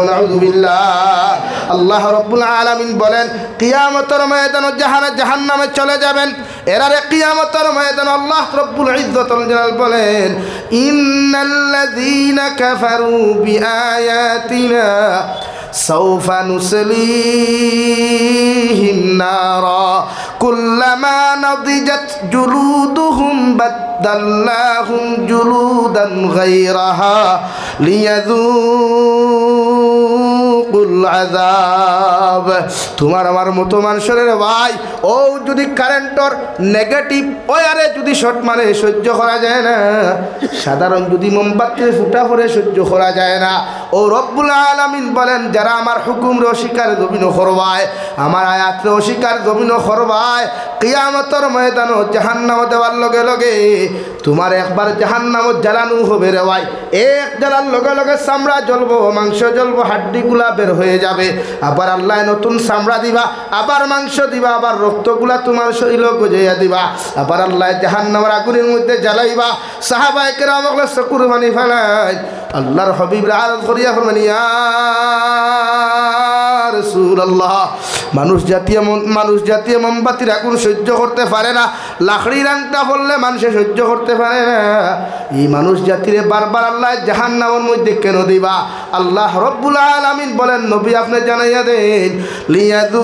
নাউযুবিল্লাহ। আল্লাহ রব্বুল আলামিন বলেন কিয়ামতের ময়দানে জাহান্নামে চলে যাবেন এরারে কিয়ামতের ময়দানে আল্লাহ রব্বুল ইজ্জতুল জালাল বলেন ইন্নাল্লাযীনা কাফারু বিআয়াতিনা সাউফা নুসলিহিম নারা কুল্লামা নাদিজাত জুলুদুহুম বাদদাল্লাহুম জুলুদান গায়রাহা লিয়াযুকুল আযাব। তোমার আমার মতো মানুষের ভাই ও যদি কারেন্টর নেগেটিভ ওয়ারে যদি শর্ট মারে সহ্য করা যায় না, সাধারণ যদি মোমবাতির ফুটা করে সহ্য করা যায় না, ও রব্বুল আলামিন বলেন যারা আমার হুকুমরে অস্বীকার জমিন করবায় আমার আয়াতরে অস্বীকার জমিন করবায় কিয়ামতের ময়দানে জাহান্নামে দেওয়ার লগে লগে তোমার একবার জাহান্নামে জ্বালানো হবে রে ভাই, এক জ্বালার লগে লগে চামড়া জ্বলবো মাংস জ্বলবো হাড্ডিগুলা বের হয়ে যাবে, আবার আল্লাহ নতুন চামড়া দিবা আবার মাংস দিবা আবার রক্তগুলা তোমার শরীর গজাইয়া দিবা, আবার আল্লাহ জাহান্নামের আগুনের মধ্যে জ্বালাইবা। সাহাবায়ে কেরাম চকুর পানি ফেলাই আল্লাহর হাবিব আরজ করিয়া ফরমান ইয়া রাসূলুল্লাহ মানুষ জাতীয় মোমবাতির আগুন সহ্য করতে পারে না, লাকড়ির আংটা পড়লে মানুষে সহ্য করতে পারে না, এই মানুষ জাতিরে বারবার আল্লাহ জাহান্নামের মধ্যে কেন দিবা? আল্লাহ রব্বুল আলামিন বলেন নবী আপনি জানাইয়া দেন লিয়াযু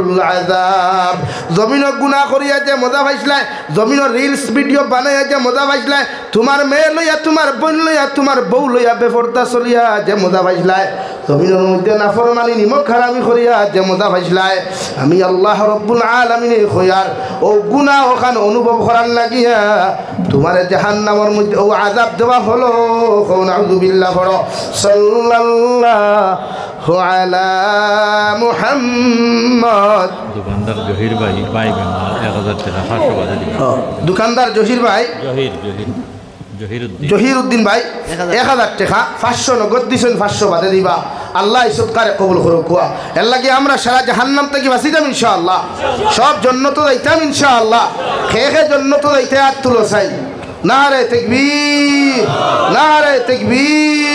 লাহুল আযাব। জমিন গুনাহ করিয়া যে মজা পাইছলাই, জমিন রিলস ভিডিও বানাইয়া যে মজা পাইছলাই, তোমার মেয়ে লইয়া, তোমার বোন লইয়া, তোমার বউ লইয়া বেপরদা চলিয়া যে মজা পাইছলাই, জমিনের মধ্যে নাফরমানি নিমক হারামি করিয়া যে মজা পাইছলাই, আমি আল্লাহ রব্বুল আলামিনে কইয়ার ও গুনাহ ওখান অনুভব করার লাগিয়া তোমার জাহান্নামের মধ্যে ও আযাব দেওয়া হলো। নাউযু বিল্লাহ পড়ো সাল্লাল্লাহু আলা মুহাম্মদ। দোকানদার জহির ভাই 1000 টাকা 500 বাজে দিবেন। দোকানদার জহির ভাই, জহির উদ্দিন ভাই 1000 টাকা 500 নগদ দিছেন, 500 বাদে দিবা। আল্লাহ সৎকারে কবুল করুক। এর লাগে আমরা সারা জাহান্নাম থেকে বাঁচি যাম ইনশাআল্লাহ, সব জান্নাতে যাইতাম ইনশাআল্লাহ। খেয়ে জান্নাতে যাইতে আর তুলো চাই। নারে তাকবীর, নারে তাকবীর।